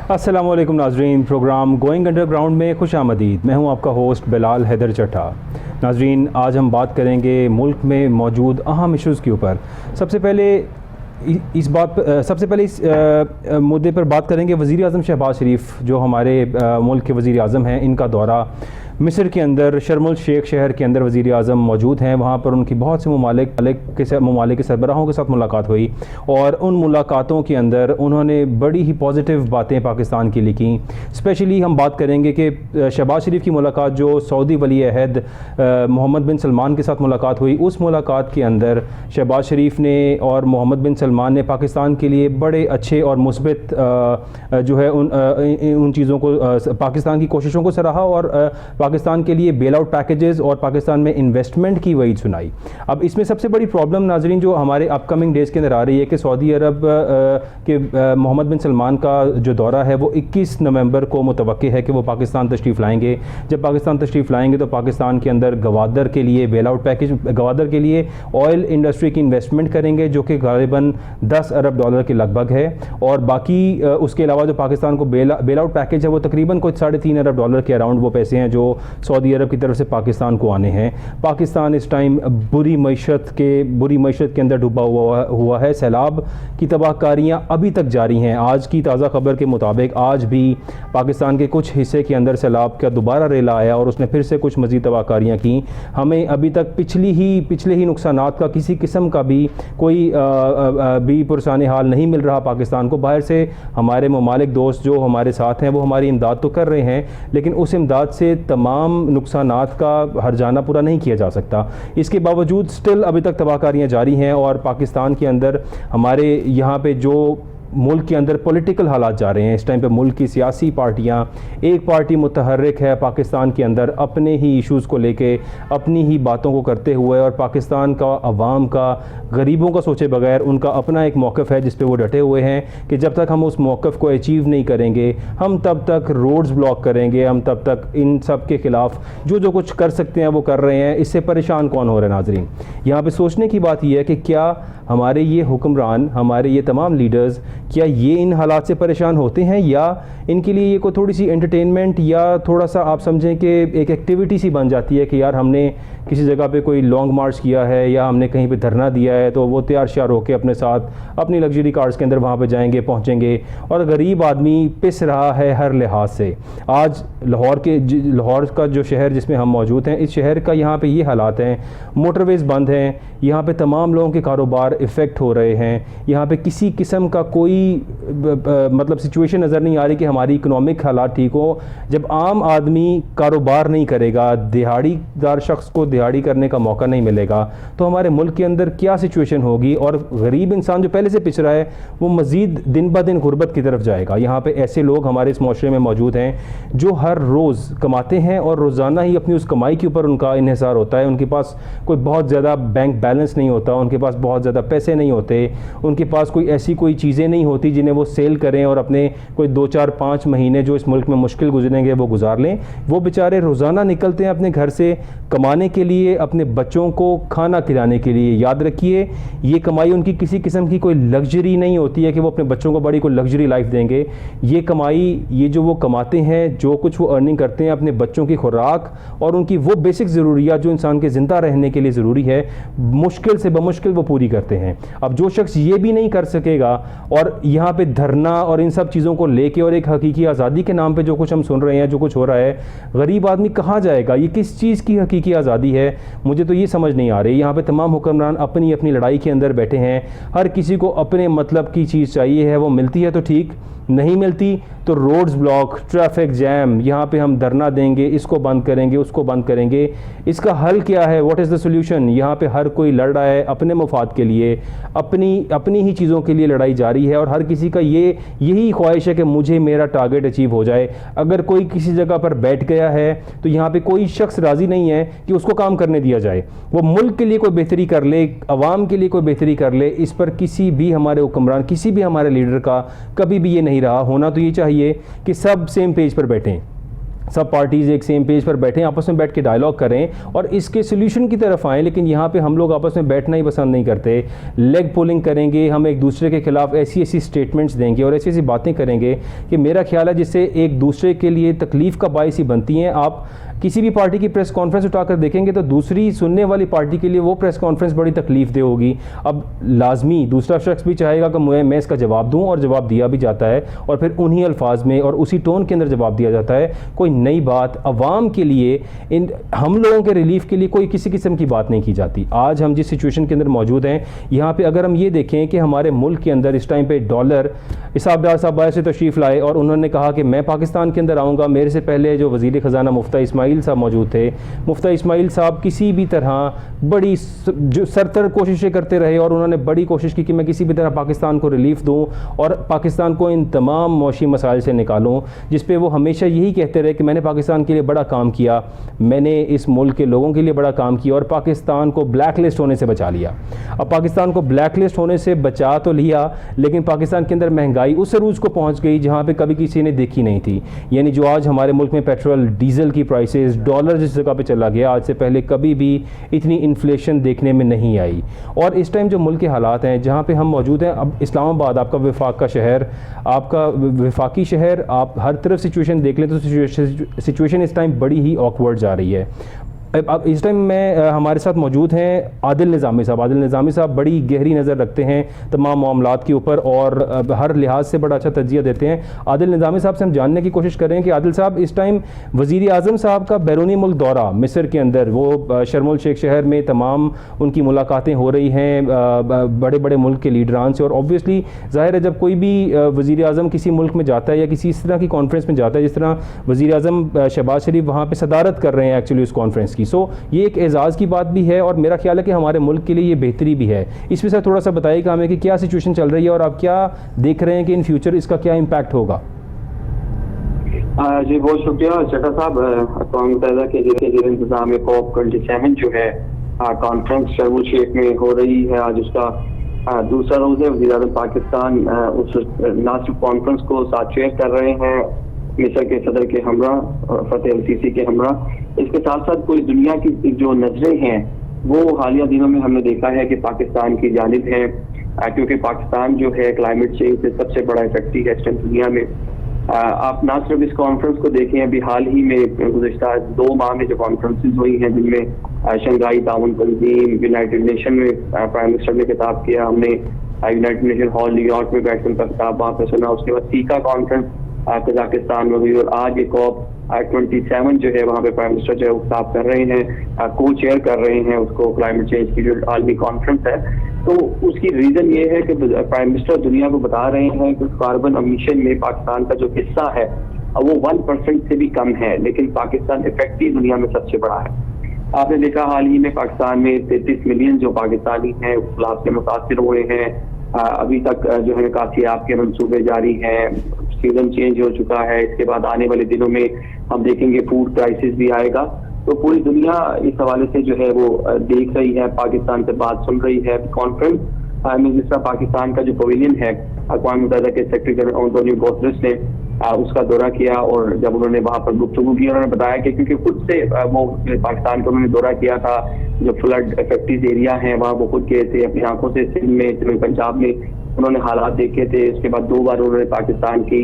अस्सलामुअलैकुम नाजरीन, programme going underground में खुश आमदीद। मैं हूं आपका होस्ट बिलाल हैदर चट्टा। नाजरीन, आज हम बात करेंगे मुल्क में मौजूद अहम इश्यूज़ के ऊपर। सबसे पहले इस मुद्दे पर बात करेंगे वज़ीर आज़म शहबाज शरीफ, जो हमारे मुल्क के वज़ीर आज़म हैं। इनका दौरा मिस्र के अंदर शर्म अल शेख शहर के अंदर वज़ीर आज़म मौजूद हैं। वहाँ पर उनकी बहुत से ममालिक के सरबराहों के साथ मुलाकात हुई और उन मुलाकातों के अंदर उन्होंने बड़ी ही पॉजिटिव बातें पाकिस्तान के लिए की। स्पेशली हम बात करेंगे कि शहबाज शरीफ की मुलाकात जो सऊदी वली अहद मोहम्मद बिन सलमान के साथ मुलाकात हुई, उस मुलाकात के अंदर शहबाज शरीफ ने और मोहम्मद बिन सलमान ने पाकिस्तान के लिए बड़े अच्छे और मुस्बित जो है उन चीज़ों को, पाकिस्तान की कोशिशों को सराहा और पाकिस्तान के लिए बेल आउट पैकेजेस और पाकिस्तान में इन्वेस्टमेंट की वईद सुनाई। अब इसमें सबसे बड़ी प्रॉब्लम नाजरीन जो हमारे अपकमिंग डेज़ के अंदर आ रही है कि सऊदी अरब के मोहम्मद बिन सलमान का जो दौरा है वो 21 नवंबर को मुतवक्के है कि वो पाकिस्तान तशरीफ़ लाएंगे। जब पाकिस्तान तशरीफ़ लाएंगे तो पाकिस्तान के अंदर गवादर के लिए बेल आउट पैकेज, गवादर के लिए ऑयल इंडस्ट्री की इन्वेस्टमेंट करेंगे जो कि गालिबन $10 अरब के लगभग है। और बाकी उसके अलावा जो पाकिस्तान को बेल आउट पैकेज है वो तकरीबन कुछ $3.5 अरब के अराउंड वो पैसे हैं जो सऊदी अरब की तरफ से पाकिस्तान को आने हैं। पाकिस्तान इस टाइम बुरी मईशत के अंदर डूबा हुआ है। सैलाब की तबाहकारियाँ अभी तक जारी हैं। आज की ताज़ा खबर के मुताबिक आज भी पाकिस्तान के कुछ हिस्से के अंदर सैलाब का दोबारा रेला आया और उसने फिर से कुछ मज़ीद तबाहकारियाँ की। हमें अभी तक पिछले ही नुकसानात का किसी किस्म का भी कोई भी पुरसाने हाल नहीं मिल रहा पाकिस्तान को। बाहर से हमारे ममालिक दोस्त जो हमारे साथ हैं वो हमारी इमदाद तो कर रहे हैं, लेकिन उस इमदाद से तमाम नुकसानात का हर्जाना पूरा नहीं किया जा सकता। इसके बावजूद स्टिल अभी तक तबाहकारियाँ जारी हैं और पाकिस्तान के अंदर हमारे यहाँ पे जो मुल्क के अंदर पॉलिटिकल हालात जा रहे हैं इस टाइम पे, मुल्क की सियासी पार्टियां, एक पार्टी मुतहर्रिक है पाकिस्तान के अंदर अपने ही इश्यूज़ को लेके अपनी ही बातों को करते हुए, और पाकिस्तान का अवाम का, गरीबों का सोचे बगैर उनका अपना एक मौक़िफ़ है जिस पे वो डटे हुए हैं कि जब तक हम उस मौक़िफ़ को अचीव नहीं करेंगे हम तब तक रोड्स ब्लॉक करेंगे, हम तब तक इन सब के ख़िलाफ़ जो कुछ कर सकते हैं वो कर रहे हैं। इससे परेशान कौन हो रहा है नाज़रीन? यहाँ पर सोचने की बात यह है कि क्या हमारे ये हुक्मरान, हमारे ये तमाम लीडर्स, क्या ये इन हालात से परेशान होते हैं या इनके लिए ये कोई थोड़ी सी एंटरटेनमेंट या थोड़ा सा आप समझें कि एक एक्टिविटी सी बन जाती है कि यार हमने किसी जगह पे कोई लॉन्ग मार्च किया है या हमने कहीं पे धरना दिया है तो वो तैयार श्यार होकर अपने साथ अपनी लग्जरी कार्स के अंदर वहाँ पे जाएंगे, पहुँचेंगे। और गरीब आदमी पिस रहा है हर लिहाज से। आज लाहौर का जो शहर जिसमें हम मौजूद हैं, इस शहर का यहाँ पे ये हालात हैं, मोटरवेज़ बंद हैं, यहाँ पे तमाम लोगों के कारोबार इफ़ेक्ट हो रहे हैं। यहाँ पे किसी किस्म का कोई मतलब सिचुएशन नज़र नहीं आ रही कि हमारी इकोनॉमिक हालात ठीक हो। जब आम आदमी कारोबार नहीं करेगा, दिहाड़ीदार शख्स को दिहाड़ी करने का मौका नहीं मिलेगा, तो हमारे मुल्क के अंदर क्या सिचुएशन होगी। और गरीब इंसान जो पहले से पिछड़ा है वो मज़ीद दिन ब दिन गुर्बत की तरफ जाएगा। यहाँ पे ऐसे लोग हमारे इस माशरे में मौजूद हैं जो हर रोज़ कमाते हैं और रोज़ाना ही अपनी उस कमाई के ऊपर उनका इन्हिसार होता है। उनके पास कोई बहुत ज़्यादा बैंक बैलेंस नहीं होता, उनके पास बहुत ज़्यादा पैसे नहीं होते, उनके पास कोई चीज़ें नहीं होती जिन्हें वो सेल करें और अपने कोई 2-4-5 महीने जो इस मुल्क में मुश्किल गुजरेंगे वो गुजार लें। वो बेचारे रोज़ाना निकलते हैं अपने घर से कमाने के लिए, अपने बच्चों को खाना खिलाने के लिए। याद रखिए, ये कमाई उनकी किसी किस्म की कोई लग्जरी नहीं होती है कि वो अपने बच्चों को बड़ी कोई लग्जरी लाइफ देंगे। ये कमाई, ये जो वो कमाते हैं, जो कुछ वो अर्निंग करते हैं, अपने बच्चों की खुराक और उनकी वो बेसिक ज़रूरियात जो इंसान के ज़िंदा रहने के लिए ज़रूरी है, मुश्किल से बमुश्किल वो पूरी करते हैं। अब जो शख्स ये भी नहीं कर सकेगा और यहाँ पे धरना और इन सब चीज़ों को लेके और एक हकीकी आज़ादी के नाम पे जो कुछ हम सुन रहे हैं, जो कुछ हो रहा है, गरीब आदमी कहाँ जाएगा? ये किस चीज़ की हकीकी आज़ादी है? मुझे तो ये समझ नहीं आ रही। यहाँ पे तमाम हुक्मरान अपनी अपनी लड़ाई के अंदर बैठे हैं, हर किसी को अपने मतलब की चीज़ चाहिए है, वो मिलती है तो ठीक, नहीं मिलती तो रोड्स ब्लॉक, ट्रैफिक जैम, यहाँ पे हम धरना देंगे, इसको बंद करेंगे, उसको बंद करेंगे। इसका हल क्या है? What is the solution? यहाँ पे हर कोई लड़ रहा है अपने मफाद के लिए, अपनी ही चीज़ों के लिए लड़ाई जारी है और हर किसी का यही ख्वाहिश है कि मुझे मेरा टारगेट अचीव हो जाए। अगर कोई किसी जगह पर बैठ गया है तो यहाँ पे कोई शख्स राज़ी नहीं है कि उसको काम करने दिया जाए। वो मुल्क के लिए कोई बेहतरी कर ले, अवाम के लिए कोई बेहतरी कर ले, इस पर किसी भी हमारे हुक्मरान, किसी भी हमारे लीडर का कभी भी ये नहीं रहा। होना तो ये चाहिए कि सब सेम पेज पर बैठें। सब पार्टीज़ एक सेम पेज पर बैठें, आपस में बैठ के डायलॉग करें और इसके सोल्यूशन की तरफ आएँ। लेकिन यहाँ पे हम लोग आपस में बैठना ही पसंद नहीं करते, लेग पुलिंग करेंगे, हम एक दूसरे के खिलाफ ऐसी ऐसी स्टेटमेंट्स देंगे और ऐसी ऐसी बातें करेंगे कि मेरा ख्याल है जिससे एक दूसरे के लिए तकलीफ़ का बायस ही बनती हैं। आप किसी भी पार्टी की प्रेस कॉन्फ्रेंस उठाकर देखेंगे तो दूसरी सुनने वाली पार्टी के लिए वो प्रेस कॉन्फ्रेंस बड़ी तकलीफ दे होगी। अब लाजमी दूसरा शख्स भी चाहेगा कि मैं इसका जवाब दूं, और जवाब दिया भी जाता है और फिर उन्हीं अल्फाज में और उसी टोन के अंदर जवाब दिया जाता है। कोई नई बात अवाम के लिए, इन हम लोगों के रिलीफ के लिए कोई किसी किस्म की बात नहीं की जाती। आज हम जिस सिचुएशन के अंदर मौजूद हैं, यहाँ पे अगर हम ये देखें कि हमारे मुल्क के अंदर इस टाइम पे डॉलर, इसाबदार साहब बाहर से तशरीफ़ लाए और उन्होंने कहा कि मैं पाकिस्तान के अंदर आऊँगा। मेरे से पहले जो वज़ीर ख़जाना मुफ्ता इस्माइल साहब मौजूद थे, मुफ्ता इस्माइल साहब किसी भी तरह बड़ी जो सरतर कोशिशें करते रहे और उन्होंने बड़ी कोशिश की कि मैं किसी भी तरह पाकिस्तान को रिलीफ दूं और पाकिस्तान को इन तमाम मौशी मसाइल से निकालूं, जिस पे वो हमेशा यही कहते रहे कि मैंने पाकिस्तान के लिए बड़ा काम किया, मैंने इस मुल्क के लोगों के लिए बड़ा काम किया और पाकिस्तान को ब्लैक लिस्ट होने से बचा लिया। अब पाकिस्तान को ब्लैक लिस्ट होने से बचा तो लिया, लेकिन पाकिस्तान के अंदर महंगाई उस अरूज को पहुँच गई जहाँ पर कभी किसी ने देखी नहीं थी। यानी जो आज हमारे मुल्क में पेट्रोल डीजल की प्राइसेस, डॉलर जिस जगह पे चला गया, आज से पहले कभी भी इतनी इन्फ्लेशन देखने में नहीं आई। और इस टाइम जो मुल्क के हालात हैं जहाँ पे हम मौजूद हैं, अब इस्लामाबाद आपका वफाक का शहर, आपका वफाकी शहर, आप हर तरफ सिचुएशन देख लें तो सिचुएशन इस टाइम बड़ी ही ऑकवर्ड जा रही है। अब इस टाइम में हमारे साथ मौजूद हैं आदिल निज़ामी साहब। आदिल निज़ामी साहब बड़ी गहरी नज़र रखते हैं तमाम मामलात के ऊपर और हर लिहाज से बड़ा अच्छा तज्जिया देते हैं। आदिल निज़ामी साहब से हम जानने की कोशिश करें कि आदिल साहब, इस टाइम वज़ीर आज़म साहब का बैरूनी मुल्क दौरा मिस्र के अंदर, वो शर्म उल शेख शहर में तमाम उनकी मुलाकातें हो रही हैं बड़े बड़े मुल्क के लीडरान से। और ऑब्वियसली ज़ाहिर है जब कोई भी वज़ीर आज़म किसी मुल्क में जाता है या किसी इस तरह की कॉन्फ्रेंस में जाता है, जिस तरह वज़ीर आज़म शहबाज शरीफ वहाँ पर सदारत कर रहे हैं एक्चुअली उस कॉन्फ्रेंस की, ये एक एजाज़ की बात भी है और मेरा ख्याल है कि हमारे मुल्क के लिए ये बेहतरी भी है। इस विषय थोड़ा सा बताइएगा हमें कि क्या सिचुएशन चल रही है और आप क्या देख रहे हैं कि इन फ्यूचर इसका क्या इम्पैक्ट होगा। जी बहुत शुक्रिया चट्टा साहब। अक़वाम मुत्तहिदा के ज़ेर इंतज़ाम COP27 जो है कॉन्फ्रेंस शर्म उल शेख में हो रही है, आज उसका दूसरा रोज़ है। वज़ीर आज़म पाकिस्तान उस ना सिर्फ कॉन्फ्रेंस को साथ शेयर कर रहे हैं मिस्र के सदर के हमरा फतेह अल सीसी के हमरा, इसके साथ साथ पूरी दुनिया की जो नजरें हैं वो हालिया दिनों में हमने देखा है कि पाकिस्तान की जानिब है, क्योंकि पाकिस्तान जो है क्लाइमेट चेंज से सबसे बड़ा इफेक्टिव है इस टाइम दुनिया में। आप ना सिर्फ इस कॉन्फ्रेंस को देखें, अभी हाल ही में गुज़िश्ता 2 माह में जो कॉन्फ्रेंसेज हुई हैं जिनमें शंघाई ताउन तंजीम, यूनाइटेड नेशन में प्राइम मिनिस्टर ने खिताब किया, हमने यूनाइटेड नेशन हॉल न्यूयॉर्क में बैठकर उनका खिताब वहाँ पर सुना, उसके बाद सीका कॉन्फ्रेंस कजाकिस्तान में हुई और आज ये COP27 जो है वहाँ पे प्राइम मिनिस्टर जो है वो खिताब कर रहे हैं, को चेयर कर रहे हैं उसको, क्लाइमेट चेंज की जो आलमी कॉन्फ्रेंस है। तो उसकी रीज़न ये है कि प्राइम मिनिस्टर दुनिया को बता रहे हैं कि कार्बन एमिशन में पाकिस्तान का जो हिस्सा है वो 1% से भी कम है, लेकिन पाकिस्तान इफेक्टिव दुनिया में सबसे बड़ा है। आपने देखा हाल ही में पाकिस्तान में 33 मिलियन जो पाकिस्तानी हैं गुलाब से मुतासिर हुए हैं। अभी तक जो है काफी आपके मंसूबे जारी हैं, सीजन चेंज हो चुका है, इसके बाद आने वाले दिनों में हम देखेंगे फूड क्राइसिस भी आएगा। तो पूरी दुनिया इस हवाले से जो है वो देख रही है, पाकिस्तान से बात सुन रही है। कॉन्फ्रेंस में जिस तरह पाकिस्तान का जो पवेलियन है, अक़वाम मुत्तहिदा के सेक्रेटरी जनरल एंटोनियो गुतेरेस ने उसका दौरा किया और जब उन्होंने वहां पर गुफ्तगू की, उन्होंने बताया कि क्योंकि खुद से वो पाकिस्तान का उन्होंने दौरा किया था, जो फ्लड इफेक्टेड एरिया है वहाँ वो खुद गए थे अपनी आंखों से, सिंध में, पंजाब में उन्होंने हालात देखे थे। उसके बाद 2 बार उन्होंने पाकिस्तान की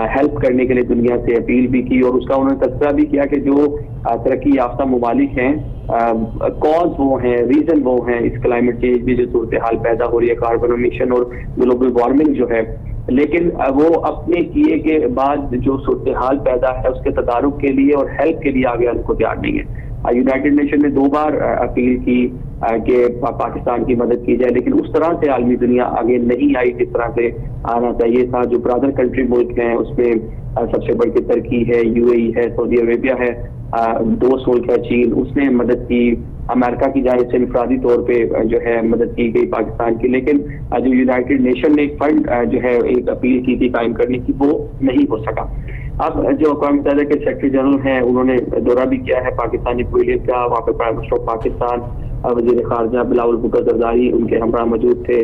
हेल्प करने के लिए दुनिया से अपील भी की और उसका उन्होंने तस्करा भी किया कि जो तरक्की याफ्ता ममालिक हैं, कॉज वो हैं, रीजन वो हैं इस क्लाइमेट चेंज में जो सूरत हाल पैदा हो रही है, कार्बन एमिशन और ग्लोबल वार्मिंग जो है, लेकिन वो अपने किए के बाद जो सूरत हाल पैदा है उसके तदारुक के लिए और हेल्प के लिए आगे आने को तैयार नहीं है। यूनाइटेड नेशन ने 2 बार अपील की कि पाकिस्तान की मदद की जाए, लेकिन उस तरह से आलमी दुनिया आगे नहीं आई जिस तरह से आना चाहिए था। जो ब्रदर कंट्री मुल्क हैं उसमें सबसे बढ़ के तुर्की है, UAE है, सऊदी अरेबिया है, दोस्त मुल्क है चीन, उसने मदद की। अमेरिका की जानिब से इनफरादी तौर पे जो है मदद की गई पाकिस्तान की, लेकिन जो यूनाइटेड नेशन ने एक फंड जो है एक अपील की थी कायम करने की, वो नहीं हो सका। अब जो अक़वाम मुत्तहिदा के सेक्रेटरी जनरल हैं, उन्होंने दौरा भी किया है पाकिस्तानी पवेलियन का। वहाँ पे प्राइम मिनिस्टर ऑफ पाकिस्तान, वज़ीर ख़ारजा बिलावल भुट्टो ज़रदारी उनके हमरा मौजूद थे।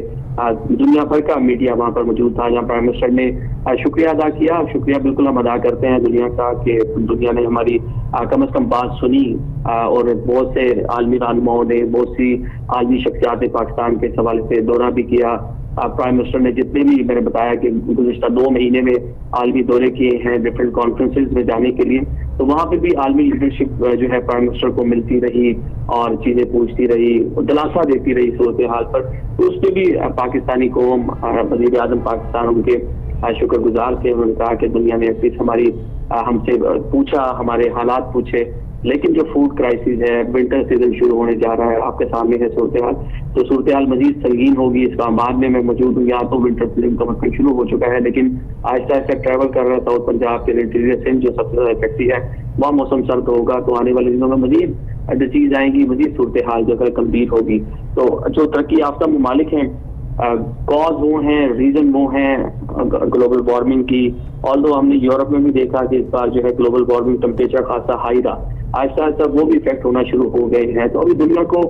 दुनिया भर का मीडिया वहाँ पर मौजूद था, जहाँ प्राइम मिनिस्टर ने शुक्रिया अदा किया। शुक्रिया बिल्कुल हम अदा करते हैं दुनिया का कि दुनिया ने हमारी कम से कम बात सुनी, और बहुत से आलमी रहनुमाओं ने, बहुत सी आलमी शख्सियात ने पाकिस्तान के हवाले से दौरा भी किया। प्राइम मिनिस्टर ने जितने भी, मैंने बताया कि गुज़िश्ता 2 महीने में आलमी दौरे किए हैं डिफरेंट कॉन्फ्रेंसेज में जाने के लिए, तो वहाँ पे भी आलमी लीडरशिप जो है प्राइम मिनिस्टर को मिलती रही और चीज़ें पूछती रही, दिलासा देती रही सूरत हाल पर। तो उसमें भी पाकिस्तानी कौम, वज़ीर आज़म पाकिस्तान उनके शुक्रगुजार थे। उन्होंने कहा कि दुनिया ने एटलीस्ट हमारी हमसे पूछा, हमारे हालात पूछे। लेकिन जो फूड क्राइसिस है, विंटर सीजन शुरू होने जा रहा है, आपके सामने है सूरत हाल, तो सूरत हाल मजीद संगीन होगी। इस्लामाबाद में मैं मौजूद हूँ, यहाँ तो विंटर सीजन का मतलब शुरू हो चुका है, लेकिन आहिस्ता आहिस्ता ट्रैवल कर रहा है साउथ पंजाब के इंटीरियर सिंध जो सबसे ज्यादा इफेक्टिव है, वहाँ मौसम सर्द होगा। तो आने वाले दिनों में मजीद डिसीज आएंगी, मजीद सूरत हाल जो है गंभीर होगी। तो जो तरक्की याफ्ता ममालिक हैं, कॉज वो हैं, रीजन वो हैं ग्लोबल वार्मिंग की। ऑल्दो हमने यूरोप में भी देखा कि इस बार जो है ग्लोबल वार्मिंग टेम्परेचर खासा हाई रहा, आहिस्ता आहिस्ता वो भी इफेक्ट होना शुरू हो गए हैं। तो अभी दुनिया को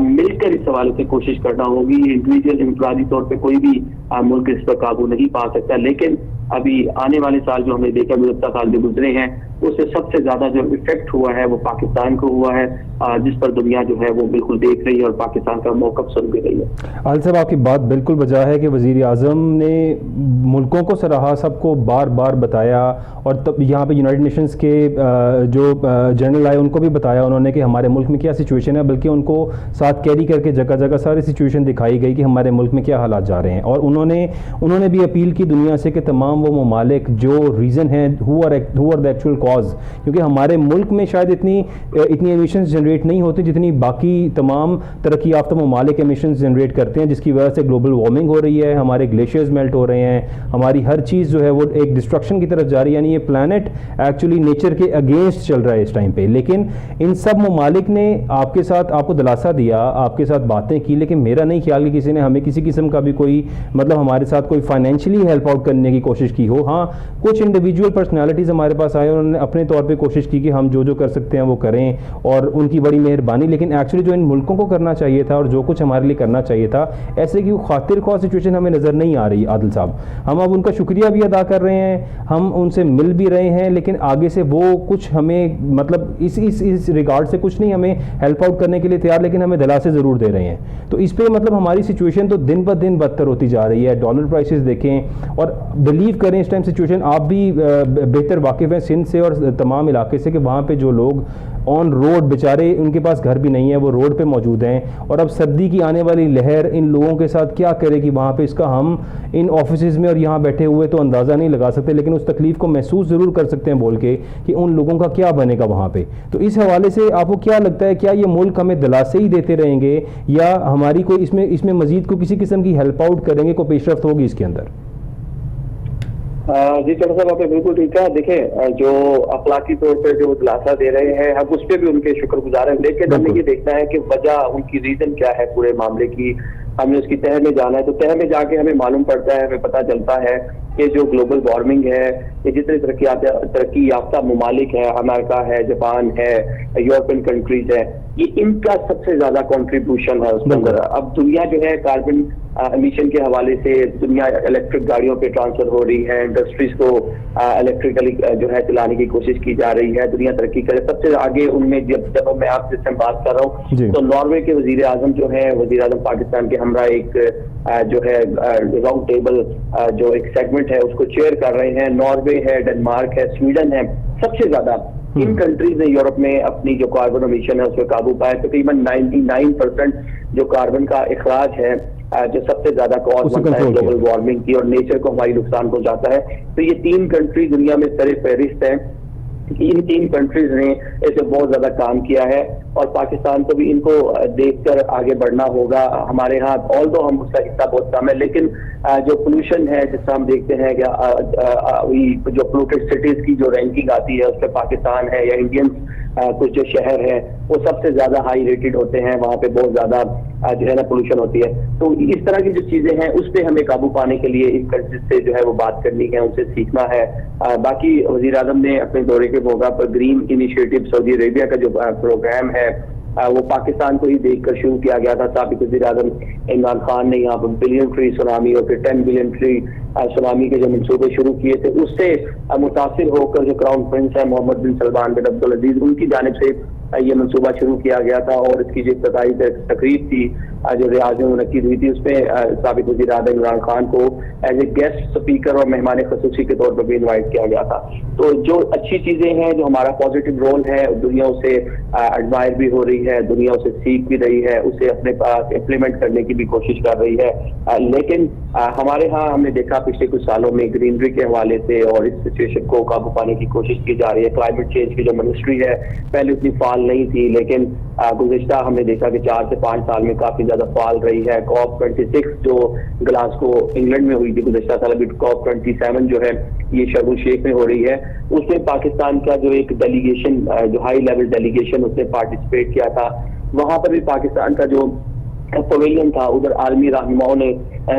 मिलकर इस हवाले से कोशिश करना होगी। इंडिविजुअल इंफरादी तौर पे कोई भी मुल्क इस पर काबू नहीं पा सकता, लेकिन अभी आने वाले साल जो हमने देखा, गुज़श्ता साल जो गुजरे हैं, उससे सबसे ज्यादा जो इफेक्ट हुआ है वो पाकिस्तान को हुआ है, जिस पर दुनिया जो है वो बिल्कुल देख रही है और पाकिस्तान का मौक़िफ़ सुन भी रही है। आदिल साहब, आपकी बात बिल्कुल बजा है कि वज़ीर आज़म ने मुल्कों को सराहा, सबको बार बार बताया, और तब यहाँ पे यूनाइटेड नेशंस के जो जनरल आए उनको भी बताया उन्होंने कि हमारे मुल्क में क्या सिचुएशन है, बल्कि उनको साथ कैरी करके जगह जगह सारी सिचुएशन दिखाई गई कि हमारे मुल्क में क्या हालात जा रहे हैं। और उन्होंने भी अपील की दुनिया से कि तमाम वो ममालिक जो रीज़न हैं, who are the actual cause, क्योंकि हमारे मुल्क में शायद इतनी एमिशंस जनरेट नहीं होती जितनी बाकी तमाम तरक्की याफ्ता ममालिक एमिशंस जनरेट करते हैं, जिसकी वजह से ग्लोबल वार्मिंग हो रही है, हमारे ग्लेशियर्स मेल्ट हो रहे हैं, हमारी हर चीज़ जो है वो एक डिस्ट्रक्शन की तरफ जा रही है। यानी ये प्लानट एक्चुअली नेचर के अगेंस्ट चल रहा है इस टाइम पे। लेकिन इन सब ममालिक ने आपके साथ, आपको दिलासा दिया, आपके साथ बातें की, लेकिन मेरा नहीं ख्याल कि किसी ने हमें किसी किस्म का भी कोई मतलब हमारे साथ कोई फाइनेंशियली हेल्प आउट करने की कोशिश की हो। हाँ, कुछ इंडिविजुअल पर्सनैलिटीज़ हमारे पास आए, उन्होंने अपने तौर पे कोशिश की कि हम जो जो कर सकते हैं वो करें, और उनकी बड़ी मेहरबानी। लेकिन एक्चुअली जो इन मुल्कों को करना चाहिए था और जो कुछ हमारे लिए करना चाहिए था, ऐसे की खातिर ख्वाह सिचुएशन हमें नज़र नहीं आ रही। आदिल साहब, हम अब उनका शुक्रिया भी अदा कर रहे हैं, हम उनसे मिल भी रहे हैं, लेकिन आगे से वो कुछ हमें मतलब इस रिगार्ड से कुछ नहीं हमें हेल्प आउट करने के लिए तैयार, लेकिन हमें दिलासे ज़रूर दे रहे हैं। तो इस पर मतलब हमारी सिचुएशन तो दिन ब दिन बदतर होती जा रही है। डॉलर प्राइसेस देखें और बिलीव करें, इस टाइम सिचुएशन आप भी बेहतर वाकिफ़ हैं सिंध से और तमाम इलाके से, कि वहाँ पे जो लोग ऑन रोड बेचारे, उनके पास घर भी नहीं है, वो रोड पे मौजूद हैं। और अब सर्दी की आने वाली लहर इन लोगों के साथ क्या करेगी वहाँ पे, इसका हम इन ऑफिस में और यहाँ बैठे हुए तो अंदाज़ा नहीं लगा सकते, लेकिन उस तकलीफ़ को महसूस ज़रूर कर सकते हैं बोल के कि उन लोगों का क्या बनेगा वहाँ पे। तो इस हवाले से आपको क्या लगता है, क्या ये मुल्क हमें दिलासे ही देते रहेंगे या हमारी कोई इसमें मज़ीद को किसी किस्म की हेल्प आउट करेंगे, कोई पेशरफ्त होगी इसके अंदर? जी चलो साहब, आपने बिल्कुल ठीक है। देखें, जो अखलाकी तौर पर जो दिलासा दे रहे हैं, हम उस पर भी उनके शुक्रगुजार हैं, लेकिन हमें ये देखना है कि वजह, उनकी रीजन क्या है पूरे मामले की। हमने उसकी तह में जाना है, तो तह में जाके हमें मालूम पड़ता है, हमें पता चलता है कि जो ग्लोबल वार्मिंग है, ये जितने तरक्की याफ्ता ममालिक है, अमेरिका है, जापान है, यूरोपियन कंट्रीज है, ये इनका सबसे ज्यादा कंट्रीब्यूशन है उसके अंदर। अब दुनिया जो है कार्बन एमिशन के हवाले से दुनिया इलेक्ट्रिक गाड़ियों पे ट्रांसफर हो रही है, इंडस्ट्रीज को इलेक्ट्रिकली जो है चलाने की कोशिश की जा रही है, दुनिया तरक्की करे। सबसे आगे उनमें जब मैं आपसे बात कर रहा हूँ, तो नॉर्वे के वजीर आजम जो है, वजीर आजम पाकिस्तान के हमरा एक जो है राउंड टेबल जो एक सेगमेंट है उसको चेयर कर रहे हैं। नॉर्वे है, डेनमार्क है, स्वीडन है, सबसे ज्यादा इन कंट्रीज ने यूरोप में अपनी जो कार्बन एमिशन है उस पर काबू पाया। तकरीबन 99% जो कार्बन का इखराज है, जो सबसे ज्यादा कॉज बनता है ग्लोबल वार्मिंग की और नेचर को हमारी नुकसान पहुंचाता है, तो ये 3 कंट्री दुनिया में सर फहरिस्त है। इन 3 कंट्रीज ने इस पर बहुत ज्यादा काम किया है। और पाकिस्तान को भी इनको देखकर आगे बढ़ना होगा। हमारे यहाँ ऑल्दो हम उसका हिस्सा बहुत कम है, लेकिन जो पोल्यूशन है जिससे हम देखते हैं कि जो पोल्यूटेड सिटीज की जो रैंकिंग आती है उसमें पाकिस्तान है या इंडियन कुछ जो शहर है वो सबसे ज्यादा हाई रेटेड होते हैं, वहाँ पे बहुत ज्यादा जो है ना पोल्यूशन होती है। तो इस तरह की जो चीजें हैं उस पर हमें काबू पाने के लिए इस कंट्री से जो है वो बात करनी है, उनसे सीखना है। बाकी वजीर आजम ने अपने दौरे के मौका पर ग्रीन इनिशिएटिव सऊदी अरेबिया का जो प्रोग्राम है वो पाकिस्तान को ही देखकर शुरू किया गया था। साबिक वज़ीर आज़म इमरान खान ने यहाँ पर बिलियन ट्री सुनामी और फिर 10 बिलियन ट्री सुनामी के जो मंसूबे शुरू किए थे उससे मुतासिर होकर जो क्राउन प्रिंस है मोहम्मद बिन सलमान बिन अब्दुल अजीज उनकी जानिब से ये मंसूबा शुरू किया गया था और इसकी जो इब्तदाई तकरीब थी जो रियाज में मुनक्किद हुई थी उसमें साबिक वज़ीर आज़म इमरान खान को एज ए गेस्ट स्पीकर और मेहमान खसूसी के तौर पर भी इन्वाइट किया गया था। तो जो अच्छी चीजें हैं, जो हमारा पॉजिटिव रोल है, दुनिया उसे एडमायर भी हो रही है, दुनिया उसे सीख भी रही है, उसे अपने पास इम्प्लीमेंट करने की भी कोशिश कर रही है। लेकिन हमारे यहाँ हमने देखा पिछले कुछ सालों में ग्रीनरी के हवाले से और इस सिचुएशन को काबू पाने की कोशिश की जा रही है। क्लाइमेट चेंज की जो मिनिस्ट्री है पहले उतनी फाल नहीं थी, लेकिन गुज़िश्ता हमने देखा कि 4 से 5 साल में काफी ज्यादा फाल रही है। COP26 जो ग्लासगो इंग्लैंड में हुई थी गुज़िश्ता साल, अभी COP27 जो है ये शर्म एल शेख में हो रही है, उसमें पाकिस्तान का जो एक डेलीगेशन जो हाई लेवल डेलीगेशन उसने पार्टिसिपेट किया था। वहां पर भी पाकिस्तान का जो पवेलियन था उधर आलमी रहनुमाओं ने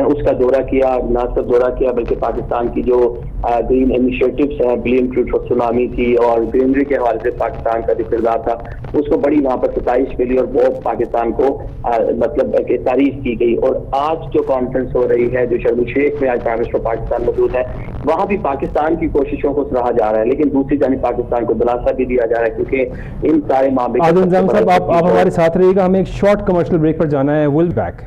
उसका दौरा किया, ना सिर्फ दौरा किया बल्कि पाकिस्तान की जो ग्रीन इनिशिएटिव्स हैं, बिलियन ट्री सुनामी थी और ग्रीनरी के हवाले से पाकिस्तान का जो किरदार था उसको बड़ी वहां पर सताइश मिली और बहुत पाकिस्तान को मतलब तारीफ की गई। और आज जो कॉन्फ्रेंस हो रही है जो शर्म एल शेख में आज प्राइम मिनिस्टर पाकिस्तान मौजूद है, वहां भी पाकिस्तान की कोशिशों को सराहा जा रहा है, लेकिन दूसरी जानिब पाकिस्तान को दिलासा भी दिया जा रहा है क्योंकि इन सारे मामले आप हमारे साथ रहिएगा, हमें एक शॉर्ट कमर्शियल ब्रेक पर जाना है। Will back.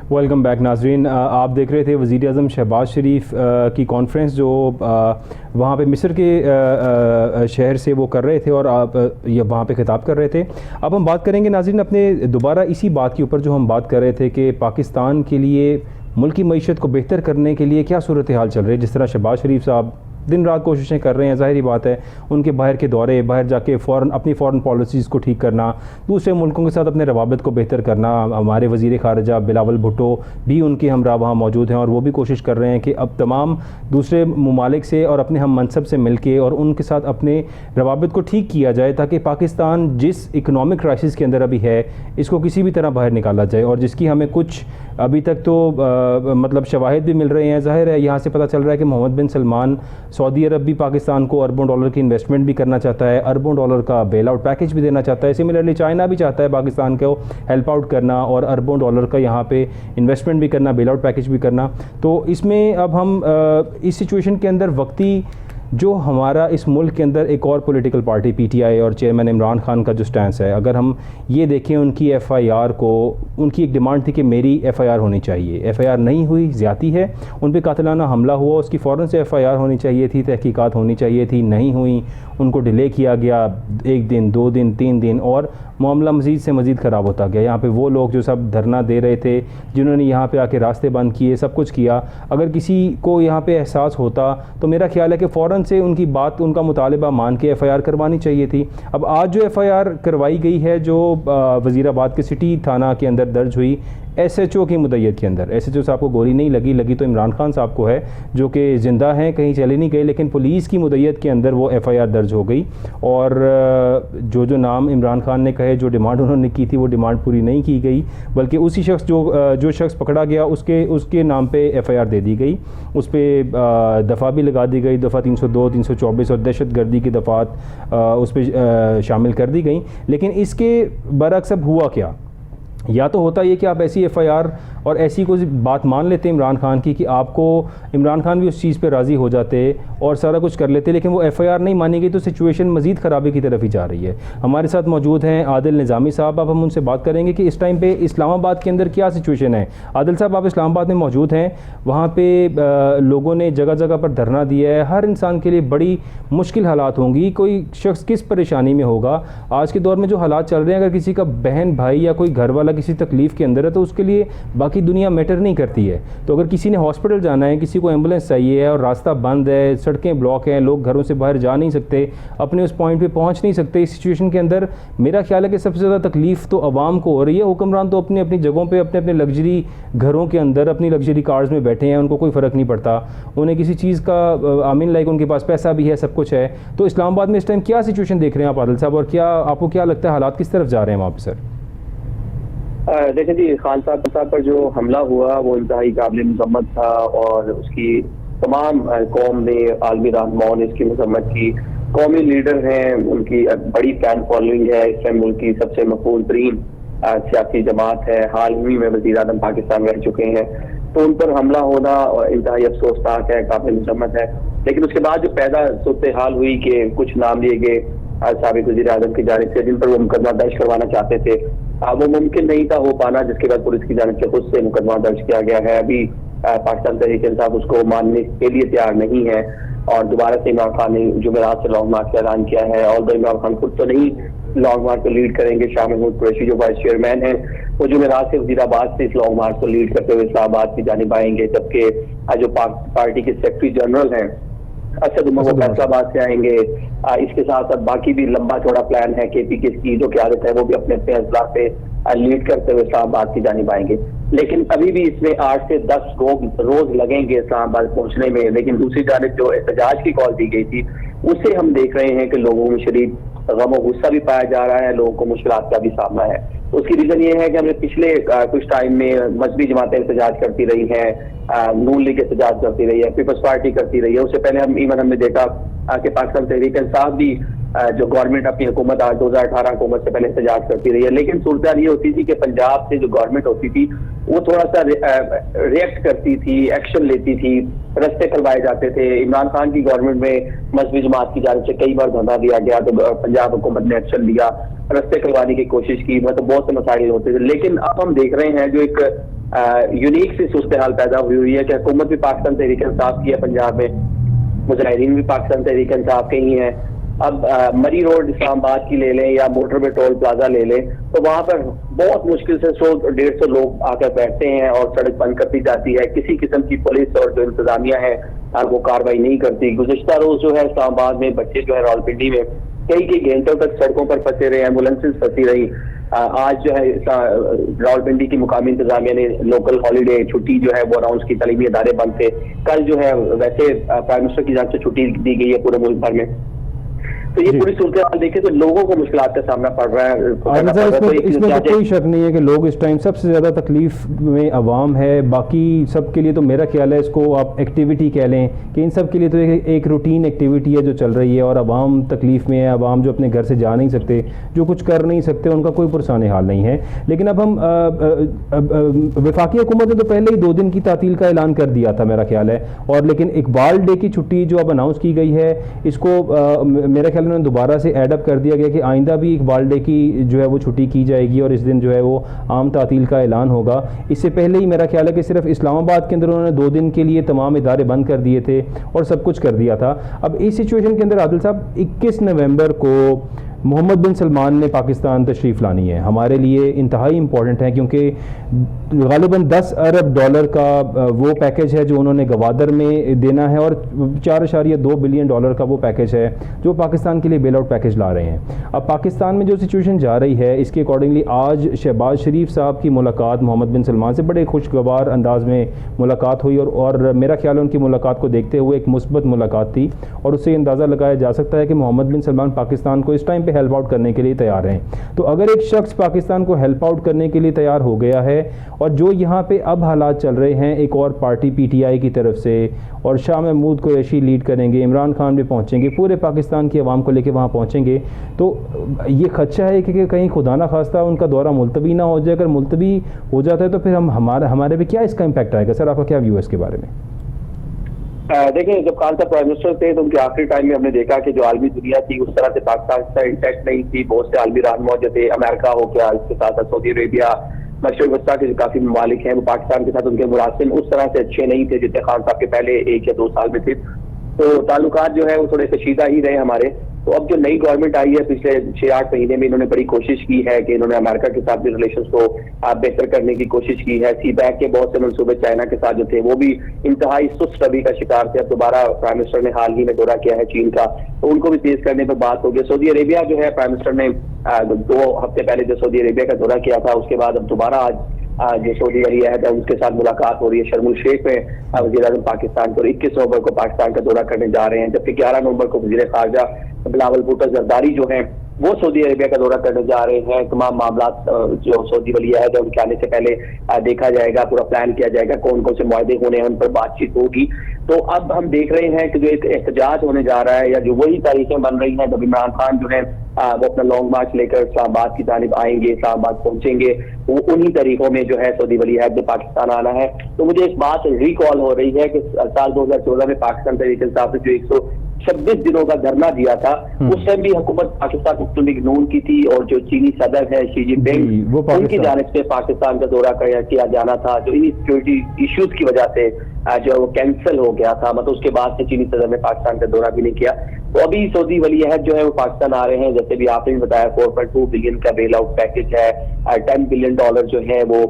वेलकम बैक नाजरीन। आप देख रहे थे वज़ीर आज़म शहबाज शरीफ की कॉन्फ्रेंस जो वहाँ पे मिस्र के शहर से वो कर रहे थे और आप ये वहाँ पे खिताब कर रहे थे। अब हम बात करेंगे नाजरीन अपने दोबारा इसी बात के ऊपर जो हम बात कर रहे थे कि पाकिस्तान के लिए मुल्क की मईशत को बेहतर करने के लिए क्या सूरत हाल चल रही है। जिस तरह शहबाज शरीफ साहब दिन रात कोशिशें कर रहे हैं, ज़ाहिर बात है उनके बाहर के दौरे, बाहर जाके अपनी फ़ॉरेन पॉलिसीज़ को ठीक करना, दूसरे मुल्कों के साथ अपने रवाबत को बेहतर करना। हमारे वज़ीर ख़ारिजा बिलावल भुट्टो भी उनके हमरा वहाँ मौजूद हैं और वो भी कोशिश कर रहे हैं कि अब तमाम दूसरे ममालिक से और अपने हम मनसब से मिल के और उनके साथ अपने रवाबत को ठीक किया जाए ताकि पाकिस्तान जिस इकनॉमिक क्राइसिस के अंदर अभी है इसको किसी भी तरह बाहर निकाला जाए, और जिसकी हमें कुछ अभी तक तो मतलब शवाहिद भी मिल रहे हैं। ज़ाहिर है यहाँ से पता चल रहा है कि मोहम्मद बिन सलमान सऊदी अरब भी पाकिस्तान को अरबों डॉलर की इन्वेस्टमेंट भी करना चाहता है, अरबों डॉलर का बेल आउट पैकेज भी देना चाहता है। सिमिलरली चाइना भी चाहता है पाकिस्तान को हेल्प आउट करना और अरबों डॉलर का यहाँ पे इन्वेस्टमेंट भी करना, बेल आउट पैकेज भी करना। तो इसमें अब हम इस सिचुएशन के अंदर वक्ती जो हमारा इस मुल्क के अंदर एक और पॉलिटिकल पार्टी PTI और चेयरमैन इमरान खान का जो स्टैंस है, अगर हम ये देखें उनकी FIR को, उनकी एक डिमांड थी कि मेरी FIR होनी चाहिए, FIR नहीं हुई, ज़्यादती है, उन पर कातिलाना हमला हुआ, उसकी फ़ौरन से FIR होनी चाहिए थी, तहकीकात होनी चाहिए थी, नहीं हुई, उनको डिले किया गया 1 दिन 2 दिन 3 दिन और मामला मज़ीद से मज़ीद ख़राब होता गया। यहाँ पे वो लोग जो सब धरना दे रहे थे, जिन्होंने यहाँ पे आके रास्ते बंद किए, सब कुछ किया, अगर किसी को यहाँ पे एहसास होता तो मेरा ख्याल है कि फ़ौरन से उनकी बात, उनका मुतालिबा मान के FIR करवानी चाहिए थी। अब आज जो FIR करवाई गई है जो वज़ीराबाद के सिटी थाना के अंदर दर्ज हुई SHO की मुद्दत के अंदर, SHO साहब को गोली नहीं लगी तो इमरान खान साहब को है जो कि ज़िंदा हैं, कहीं चले नहीं गए, लेकिन पुलिस की मुद्दत के अंदर वो FIR दर्ज हो गई और जो नाम इमरान खान ने कहे, जो डिमांड उन्होंने की थी वो डिमांड पूरी नहीं की गई, बल्कि उसी शख्स जो शख्स पकड़ा गया उसके नाम पे FIR दे दी गई, उस पर दफ़ा भी लगा दी गई, दफ़ा 302, 324 और दहशत गर्दी की दफ़ात उस पर शामिल कर दी गई। लेकिन इसके बरअक्स अब हुआ क्या? या तो होता ये कि आप ऐसी FIR और ऐसी कोई बात मान लेते इमरान खान की कि आपको इमरान खान भी उस चीज़ पर राज़ी हो जाते और सारा कुछ कर लेते, लेकिन वो FIR नहीं मानी गई तो सिचुएशन मज़ीद ख़राबी की तरफ ही जा रही है। हमारे साथ मौजूद हैं आदिल निज़ामी साहब। अब हम उनसे बात करेंगे कि इस टाइम पे इस्लामाबाद के अंदर क्या सिचुएशन है। आदिल साहब, आप इस्लामाबाद में मौजूद हैं, वहाँ पे लोगों ने जगह जगह पर धरना दिया है। हर इंसान के लिए बड़ी मुश्किल हालात होंगी, कोई शख्स किस परेशानी में होगा। आज के दौर में जो हालात चल रहे हैं, अगर किसी का बहन भाई या कोई घर वाला किसी तकलीफ़ के अंदर है तो उसके लिए बाकी दुनिया मैटर नहीं करती है। तो अगर किसी ने हॉस्पिटल जाना है, किसी को एम्बुलेंस चाहिए है और रास्ता बंद है, सड़कें ब्लॉक हैं, लोग घरों से बाहर जा नहीं सकते, अपने उस पॉइंट पे पहुंच नहीं सकते, इस सिचुएशन के अंदर मेरा ख्याल है कि सबसे ज़्यादा तकलीफ़ तो आवाम को हो रही है। हुक्मरान तो अपनी अपनी जगहों पे अपने अपने लग्जरी घरों के अंदर अपनी लग्जरी कार्स में बैठे हैं, उनको कोई फ़र्क नहीं पड़ता, उन्हें किसी चीज़ का आई मीन लाइक उनके पास पैसा भी है, सब कुछ है। तो इस्लामाबाद में इस टाइम क्या सिचुएशन देख रहे हैं आप आदिल साहब, और क्या आपको क्या लगता है हालात किस तरफ जा रहे हैं वहाँ पर सर? देखिए जी, खान साहब पर जो हमला हुआ वो इंतहाई काबिल मजम्मत था और उसकी तमाम कौम ने, आलमी रहनुमाओं ने इसकी मजम्मत की। कौमी लीडर हैं, उनकी बड़ी फैन फॉलोइंग है, इस टाइम मुल्क की सबसे मकबूल तरीन सियासी जमात है, हाल ही में वज़ीर आज़म पाकिस्तान रह चुके हैं, तो उन पर हमला होना इंतहाई अफसोसनाक है, काबिल मजम्मत है। लेकिन उसके बाद जो पैदा सूरत हाल हुई कि कुछ नाम लिए गए साबिक वज़ीर आज़म की जानिब से जिन पर वो मुकदमा दर्ज करवाना चाहते थे, वो मुमकिन नहीं था हो पाना, जिसके बाद पुलिस की जानिब से खुद से मुकदमा दर्ज किया गया है। अभी पाकिस्तान तहरीक इंसाफ उसको मानने के लिए तैयार नहीं है और दोबारा से इमरान खान ने जुमेरात से लॉन्ग मार्च का ऐलान किया है। और इमरान खान खुद तो नहीं लॉन्ग मार्च को लीड करेंगे, शाह महमूद कुरैशी जो वाइस चेयरमैन है वो जुमेरात से वजीराबाद से इस लॉन्ग मार्च को लीड करते हुए इस्लामाबाद की जानिब आएंगे, जबकि जो पार्टी के सेक्रेटरी जनरल हैं असद उमर वो फैसलाबाद से आएंगे। इसके साथ साथ बाकी भी लंबा चौड़ा प्लान है, KP की जो क़यादत है वो भी अपने अपने अजला पे लीड करते हुए इस्लामाबाद की जानिब आएंगे। लेकिन अभी भी इसमें 8 से 10 रोज लगेंगे इस्लामाबाद पहुंचने में। लेकिन दूसरी जानिब जो एहतजाज की कॉल दी गई थी उससे हम देख रहे हैं कि लोगों में शदीद गम और गुस्सा भी पाया जा रहा है, लोगों को मुश्किलात का भी सामना है। उसकी रीजन ये है कि हमने पिछले कुछ टाइम में मजहबी जमातें एहतजाज करती रही हैं, नून लीग एहतजाज करती रही है, पीपल्स पार्टी करती रही है। उससे पहले हमने देखा कि पाकिस्तान तहरीक इंसाफ भी जो गवर्नमेंट अपनी हुकूमत 2018 हुकूमत से पहले एहतजाज करती रही है। लेकिन सूरत ये होती थी कि पंजाब से जो गवर्नमेंट होती थी वो थोड़ा सा रिएक्ट करती थी, एक्शन लेती थी, रस्ते करवाए जाते थे। इमरान खान की गवर्नमेंट में मजहबी जमात की जानिब से कई बार धरना दिया गया तो पंजाब हुकूमत ने एक्शन लिया, रस्ते करवाने की कोशिश की, मतलब बहुत से मसाइल होते थे। लेकिन अब हम देख रहे हैं जो एक यूनिक सी सूरत हाल पैदा हुई है कि हुकूमत भी पाकिस्तान तहरीक इंसाफ की है पंजाब में, मुजाहिदीन भी पाकिस्तान तहरीक इंसाफ के ही हैं। अब मरी रोड इस्लामाबाद की ले लें या मोटरवे टोल प्लाजा ले लें तो वहां पर बहुत मुश्किल से 100-150 लोग आकर बैठते हैं और सड़क बंद कर दी जाती है। किसी किस्म की पुलिस और जो इंतजामिया है वो कार्रवाई नहीं करती। गुज़िश्ता रोज जो है इस्लामाबाद में बच्चे जो है रावलपिंडी में कई घंटों तक सड़कों पर फंसे रहे, एम्बुलेंसेज फंसी रही। आज जो है रावलपिंडी की मुकामी इंतजामिया ने लोकल हॉलीडे छुट्टी जो है वो अनाउंस की, तालीमी इदारे बंद थे। कल जो है वैसे प्राइम मिनिस्टर की जानिब से छुट्टी दी गई है पूरे मुल्क भर में। तो ये पूरी सूरत हाल देखें तो लोगों को मुश्किलात का सामना पड़ रहा है। इसमें तो कोई शक नहीं है कि लोग इस टाइम सबसे ज़्यादा तकलीफ में अवाम है। बाकी सब के लिए तो मेरा ख्याल है इसको आप एक्टिविटी कह लें कि इन सब के लिए तो एक रूटीन एक्टिविटी है जो चल रही है और अवाम तकलीफ़ में है। अवाम जो अपने घर से जा नहीं सकते, जो कुछ कर नहीं सकते, उनका कोई पुरसान हाल नहीं है। लेकिन अब हम वफाकी हुकूमत ने तो पहले ही 2 दिन की तातील का ऐलान कर दिया था मेरा ख्याल है, और लेकिन इकबाल डे की छुट्टी जो अब अनाउंस की गई है इसको मेरा ख्याल उन्होंने दोबारा से एडअप कर दिया गया कि आइंदा भी इकबाल डे की जो है वो छुट्टी की जाएगी और इस दिन जो है वो आम तातील का ऐलान होगा। इससे पहले ही मेरा ख्याल है कि सिर्फ इस्लामाबाद के अंदर उन्होंने 2 दिन के लिए तमाम इदारे बंद कर दिए थे और सब कुछ कर दिया था। अब इस सिचुएशन के अंदर आदिल साहब 21 नवंबर को मोहम्मद बिन सलमान ने पाकिस्तान तशरीफ़ लानी है, हमारे लिए इंतहाई इम्पॉर्टेंट है क्योंकि ग़ालिबन 10 अरब डॉलर का वो पैकेज है जो उन्होंने गवादर में देना है और 4.2 बिलियन डॉलर का वो पैकेज है जो पाकिस्तान के लिए बेल आउट पैकेज ला रहे हैं। अब पाकिस्तान में जो सिचुएशन जा रही है इसके अकॉर्डिंगली आज शहबाज शरीफ साहब की मुलाकात मोहम्मद बिन सलमान से बड़े खुशगवार अंदाज में मुलाकात हुई और मेरा ख्याल है उनकी मुलाकात को देखते हुए एक मुस्बत मुलाकात थी और उससे अंदाज़ा लगाया जा सकता है कि मोहम्मद बिन सलमान पाकिस्तान को इस टाइम पे हेल्प आउट करने के लिए तैयार हैं। तो अगर एक शख्स पाकिस्तान को हेल्प आउट करने के लिए तैयार हो गया है और जो यहाँ पे अब हालात चल रहे हैं एक और पार्टी PTI की तरफ से, और शाह महमूद कुरैशी लीड करेंगे, इमरान खान भी पहुँचेंगे, पूरे पाकिस्तान की आवाम को लेकर वहाँ पहुँचेंगे, तो ये खदशा है कि कहीं खुदा ना खास्ता उनका दौरा मुलतवी ना हो जाए। अगर मुलतवी हो जाता है तो फिर हमारे पे क्या इसका इम्पैक्ट आएगा? सर आपका क्या व्यू है इसके बारे में? देखिए, जब खान साहब प्राइम मिनिस्टर थे तो उनके आखिरी टाइम में हमने देखा कि जो आलमी दुनिया थी उस तरह से पाकिस्तान से इंटैक्ट नहीं थी। बहुत से आलमी रहनुमा थे, अमेरिका हो गया, इसके साथ साथ सऊदी अरेबिया, मशरक़ वस्ता के जो काफी ममालिक हैं वो पाकिस्तान के साथ उनके मुरासिम उस तरह से अच्छे नहीं थे जितने खान साहब के पहले 1 या 2 साल में थे। तो ताल्लुकात जो है वो थोड़े कशीदा ही रहे हमारे। तो अब जो नई गवर्नमेंट आई है पिछले 6-8 महीने में इन्होंने बड़ी कोशिश की है कि इन्होंने अमेरिका के साथ भी रिलेशंस को बेहतर करने की कोशिश की है। CPEC के बहुत से मंसूबे चाइना के साथ जो थे वो भी इंतहाई सुस्त रवि का शिकार थे। अब दोबारा प्राइम मिनिस्टर ने हाल ही में दौरा किया है चीन का, तो उनको भी तेज करने पर बात हो गई। सऊदी अरेबिया जो है प्राइम मिनिस्टर ने 2 हफ्ते पहले जो सऊदी अरेबिया का दौरा किया था उसके बाद अब दोबारा आज जो सऊदी वली अहद है उसके साथ मुलाकात हो रही है शर्म उल शेख में वज़ीर आज़म पाकिस्तान को। 21 नवंबर को पाकिस्तान का दौरा करने जा रहे हैं, जबकि 11 नवंबर को वज़ीर ख़ारजा बिलावल भुट्टो ज़रदारी जो हैं वो सऊदी अरेबिया का दौरा करने जा रहे हैं। तमाम मामला जो सऊदी वली अहद है उनके आने से पहले देखा जाएगा, पूरा प्लान किया जाएगा, कौन कौन से मुआहदे होने हैं, उन पर बातचीत होगी। तो अब हम देख रहे हैं कि जो एक एहतजाज होने जा रहा है या जो वही तारीखें बन रही हैं जब इमरान खान जो है वो अपना लॉन्ग मार्च लेकर इस्लामाबाद की जानिब आएंगे, इस्लामाबाद पहुंचेंगे, वो उन्हीं तरीकों में जो है सऊदी वली अहद ने पाकिस्तान आना है। तो मुझे इस बात रिकॉल हो रही है कि साल 2014 में पाकिस्तान तहरीक इंसाफ ने जो 126 दिनों का धरना दिया था उस टाइम भी हुकूमत पाकिस्तान मुस्लिम लीग नून की थी और जो चीनी सदर है शी जिनपिंग उनकी जानिब से पाकिस्तान का दौरा किया जाना था। जो इन सिक्योरिटी इश्यूज की वजह से जो वो कैंसिल हो गया था, मतलब उसके बाद से चीनी सदर ने पाकिस्तान का दौरा भी नहीं किया। तो अभी सऊदी वली अहद जो है वो पाकिस्तान आ रहे हैं, जैसे भी आपने बताया 4.2 बिलियन का बेल आउट पैकेज है, $10 बिलियन जो है वो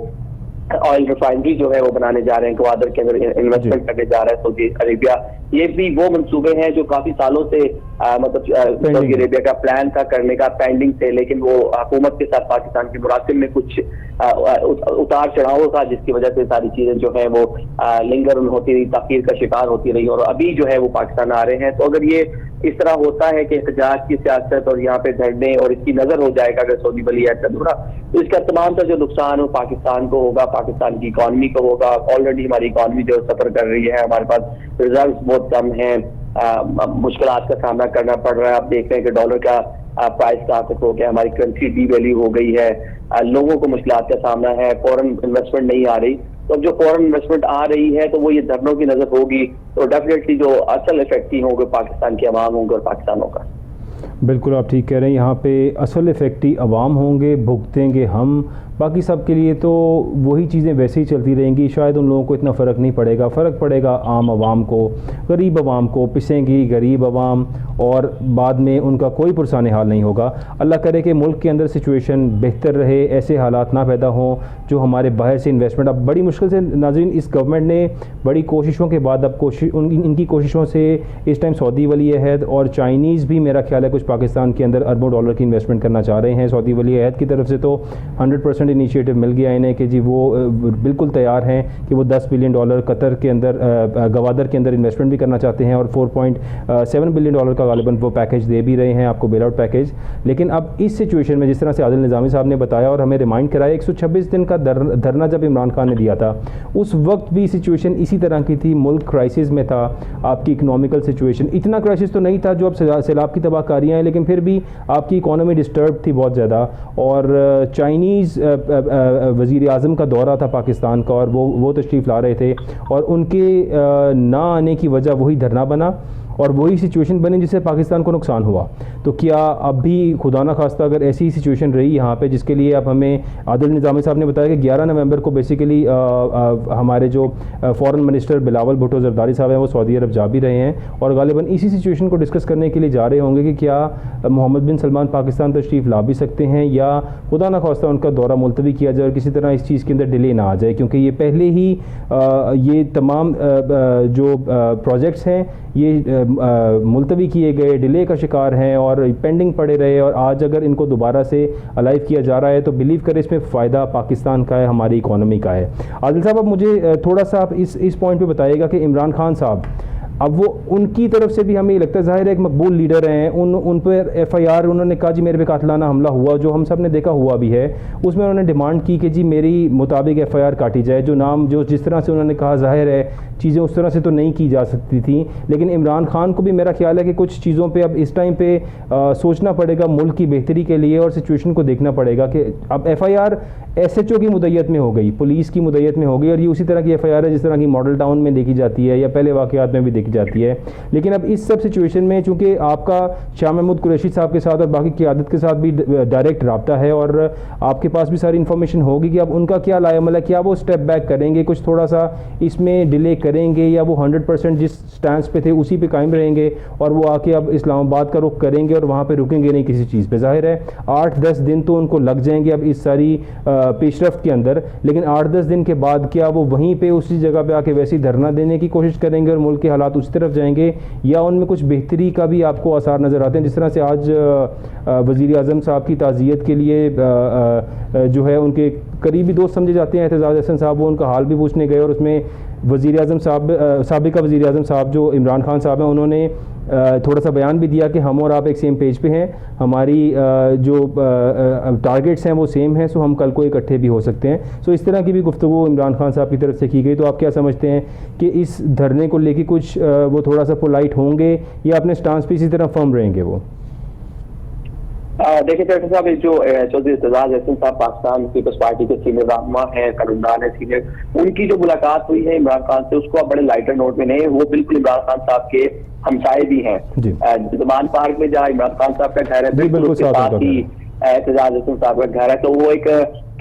ऑयल रिफाइनरी जो है वो बनाने जा रहे हैं, ग्वादर के अंदर इन्वेस्टमेंट करने जा रहा है सऊदी अरेबिया। ये भी वो मंसूबे हैं जो काफी सालों से मतलब सऊदी अरेबिया का प्लान था करने का, पेंडिंग थे, लेकिन वो हुकूमत के साथ पाकिस्तान के मुरासिम में कुछ उतार चढ़ाव था जिसकी वजह से सारी चीजें जो है वो लिंगर होती रही, ताखीर का शिकार होती रही और अभी जो है वो पाकिस्तान आ रहे हैं। तो अगर ये इस तरह होता है कि एहतजाज की सियासत और यहाँ पे धरने और इसकी नजर हो जाएगा अगर सऊदी वली अहद का दौरा, तो इसका तमाम तरह जो नुकसान हो पाकिस्तान को होगा, पाकिस्तान की इकॉनमी को होगा। ऑलरेडी हमारी इकॉनमी जो सफर कर रही है, हमारे पास रिजर्व बहुत कम है, मुश्किलात का सामना करना पड़ रहा है। आप देख रहे हैं कि डॉलर का प्राइस का हो गया, हमारी करेंसी डीवैल्यू हो गई है, लोगों को मुश्किलात का सामना है, फॉरेन इन्वेस्टमेंट नहीं आ रही। तो जो फॉरेन इन्वेस्टमेंट आ रही है तो वो ये धरनों की नजर होगी, तो डेफिनेटली जो असल इफेक्ट ही होंगे पाकिस्तान के अवाम होंगे और पाकिस्तान होगा। बिल्कुल आप ठीक कह रहे हैं, यहाँ पे असल इफेक्टी अवाम होंगे, भुगतेंगे हम, बाकी सब के लिए तो वही चीज़ें वैसे ही चलती रहेंगी। शायद उन लोगों को इतना फ़र्क नहीं पड़ेगा, फ़र्क पड़ेगा आम आवाम को, गरीब आवाम को, पिसेंगी गरीब आवाम और बाद में उनका कोई पुरसान हाल नहीं होगा। अल्लाह करे कि मुल्क के अंदर सिचुएशन बेहतर रहे, ऐसे हालात ना पैदा हों जो हमारे बाहर से इन्वेस्टमेंट। अब बड़ी मुश्किल से नाज़रीन इस गवर्नमेंट ने बड़ी कोशिशों के बाद अब इनकी कोशिशों से इस टाइम सऊदी वली अहद और चाइनीज़ भी मेरा ख्याल है कुछ पाकिस्तान के अंदर अरबों डॉलर की इन्वेस्टमेंट करना चाह रहे हैं। सऊदी वली अहद की तरफ से तो 100% इनिशिएटिव मिल गया इन्हें कि जी वो बिल्कुल तैयार हैं कि वो $10 बिलियन कतर के अंदर गवादर के अंदर इन्वेस्टमेंट भी करना चाहते हैं और $4.7 बिलियन का गालिबन वो पैकेज दे भी रहे हैं आपको, बेल आउट पैकेज। लेकिन अब इस सिचुएशन में जिस तरह से आदिल निज़ामी साहब ने बताया और हमें रिमाइंड कराया, 126 दिन का धरना जब इमरान खान ने दिया था उस वक्त भी सिचुएशन इसी तरह की थी, मुल्क क्राइसिस में था, आपकी इकनॉमिकल सिचुएशन। इतना क्राइसिस तो नहीं था जो अब सैलाब की तबाहकारियाँ हैं, लेकिन फिर भी आपकी इकॉनमी डिस्टर्ब थी बहुत ज़्यादा। और चाइनीज़ वज़ीर आज़म का दौरा था पाकिस्तान का और वो तशरीफ़ ला रहे थे और उनके ना आने की वजह वही धरना बना और वही सिचुएशन बनी जिससे पाकिस्तान को नुकसान हुआ। तो क्या अब भी खुदा ना खास्ता अगर ऐसी सिचुएशन रही यहाँ पे, जिसके लिए अब हमें आदिल निज़ामी साहब ने बताया कि 11 नवंबर को बेसिकली हमारे जो फॉरेन मिनिस्टर बिलावल भुट्टो ज़रदारी साहब हैं वो सऊदी अरब जा भी रहे हैं और गालिबन इसी सिचुएशन को डिस्कस करने के लिए जा रहे होंगे कि क्या मोहम्मद बिन सलमान पाकिस्तान तशरीफ़ ला भी सकते हैं या खुदा ना खास्ता उनका दौरा मुलतवी किया जाए और किसी तरह इस चीज़ के अंदर डिले ना आ जाए, क्योंकि ये पहले ही ये तमाम जो प्रोजेक्ट्स हैं ये मुलतवी किए गए, डिले का शिकार हैं और पेंडिंग पड़े रहे और आज अगर इनको दोबारा से अलाइव किया जा रहा है तो बिलीव करें इसमें फ़ायदा पाकिस्तान का है, हमारी इकॉनमी का है। आदिल साहब अब मुझे थोड़ा सा आप इस पॉइंट पे बताइएगा कि इमरान खान साहब अब वो उनकी तरफ से भी हमें ये लगता है, ज़ाहिर है एक मकबूल लीडर हैं, उन पर FIR उन्होंने कहा जी मेरे पे कातिलाना हमला हुआ, जो हम सब ने देखा हुआ भी है, उसमें उन्होंने डिमांड की कि जी मेरी मुताबिक FIR काटी जाए। जो नाम जो जिस तरह से उन्होंने कहा, ज़ाहिर है चीज़ें उस तरह से तो नहीं की जा सकती थी, लेकिन इमरान खान को भी मेरा ख्याल है कि कुछ चीज़ों पे अब इस टाइम पे सोचना पड़ेगा मुल्क की बेहतरी के लिए, और सिचुएशन को देखना पड़ेगा कि अब FIR SHO की मुद्दत में हो गई, पुलिस की मुद्दत में हो गई, और ये उसी तरह की FIR है जिस तरह की मॉडल टाउन में देखी जाती है या पहले वाक़यात में भी देखी जाती है। लेकिन अब इस सब सिचुएशन में चूँकि आपका शाह महमूद कुरैशी साहब के साथ और बाकी क़यादत के साथ भी डायरेक्ट रब्ता है, और आपके पास भी सारी इन्फॉर्मेशन होगी कि अब उनका क्या लाएमल है, क्या वो स्टेप बैक करेंगे, कुछ थोड़ा सा इसमें डिले करेंगे, या वो 100% जिस स्टैंड पे थे उसी पे कायम रहेंगे और वो आके अब इस्लामाबाद का रुख करेंगे और वहाँ पे रुकेंगे नहीं किसी चीज़ पे। ज़ाहिर है 8-10 दिन तो उनको लग जाएंगे अब इस सारी पेशरफ्त के अंदर, लेकिन 8-10 दिन के बाद क्या वो वहीं पे उसी जगह पे आके वैसे ही धरना देने की कोशिश करेंगे और मुल्क के हालात उसी तरफ जाएंगे, या उनमें कुछ बेहतरी का भी आपको आसार नज़र आते हैं? जिस तरह से आज वज़ीर आज़म साहब की ताज़ियत के लिए जो है उनके करीबी दोस्त समझे जाते हैं एतजाज़ अहसन साहब, वो उनका हाल भी पूछने गए, और उसमें वज़ीर आज़म साहब, साबिक़ा वज़ीर आज़म साहब जो इमरान खान साहब हैं, उन्होंने थोड़ा सा बयान भी दिया कि हम और आप एक सेम पेज पे हैं, हमारी जो टारगेट्स हैं वो सेम हैं, सो हम कल को इकट्ठे भी हो सकते हैं। सो इस तरह की भी गुफ्तगू इमरान खान साहब की तरफ से की गई। तो आप क्या समझते हैं कि इस धरने को लेके कुछ वो थोड़ा सा पोलाइट होंगे या अपने स्टांस पे इसी तरह फर्म रहेंगे वो? देखिए डॉक्टर साहब, जो चौधरी एतजाज अहसन साहब पाकिस्तान पीपल्स पार्टी के सीनियर रहनुमा है, कानूनदान है सीनियर, उनकी जो मुलाकात हुई है इमरान खान से, उसको आप बड़े लाइटर नोट में नहीं, वो बिल्कुल इमरान खान साहब के हमसाए भी हैं। जमान पार्क में जहाँ इमरान खान साहब का घर है बिल्कुल उसके साथ ही एतजाज अहसन साहब का घर है, तो वो एक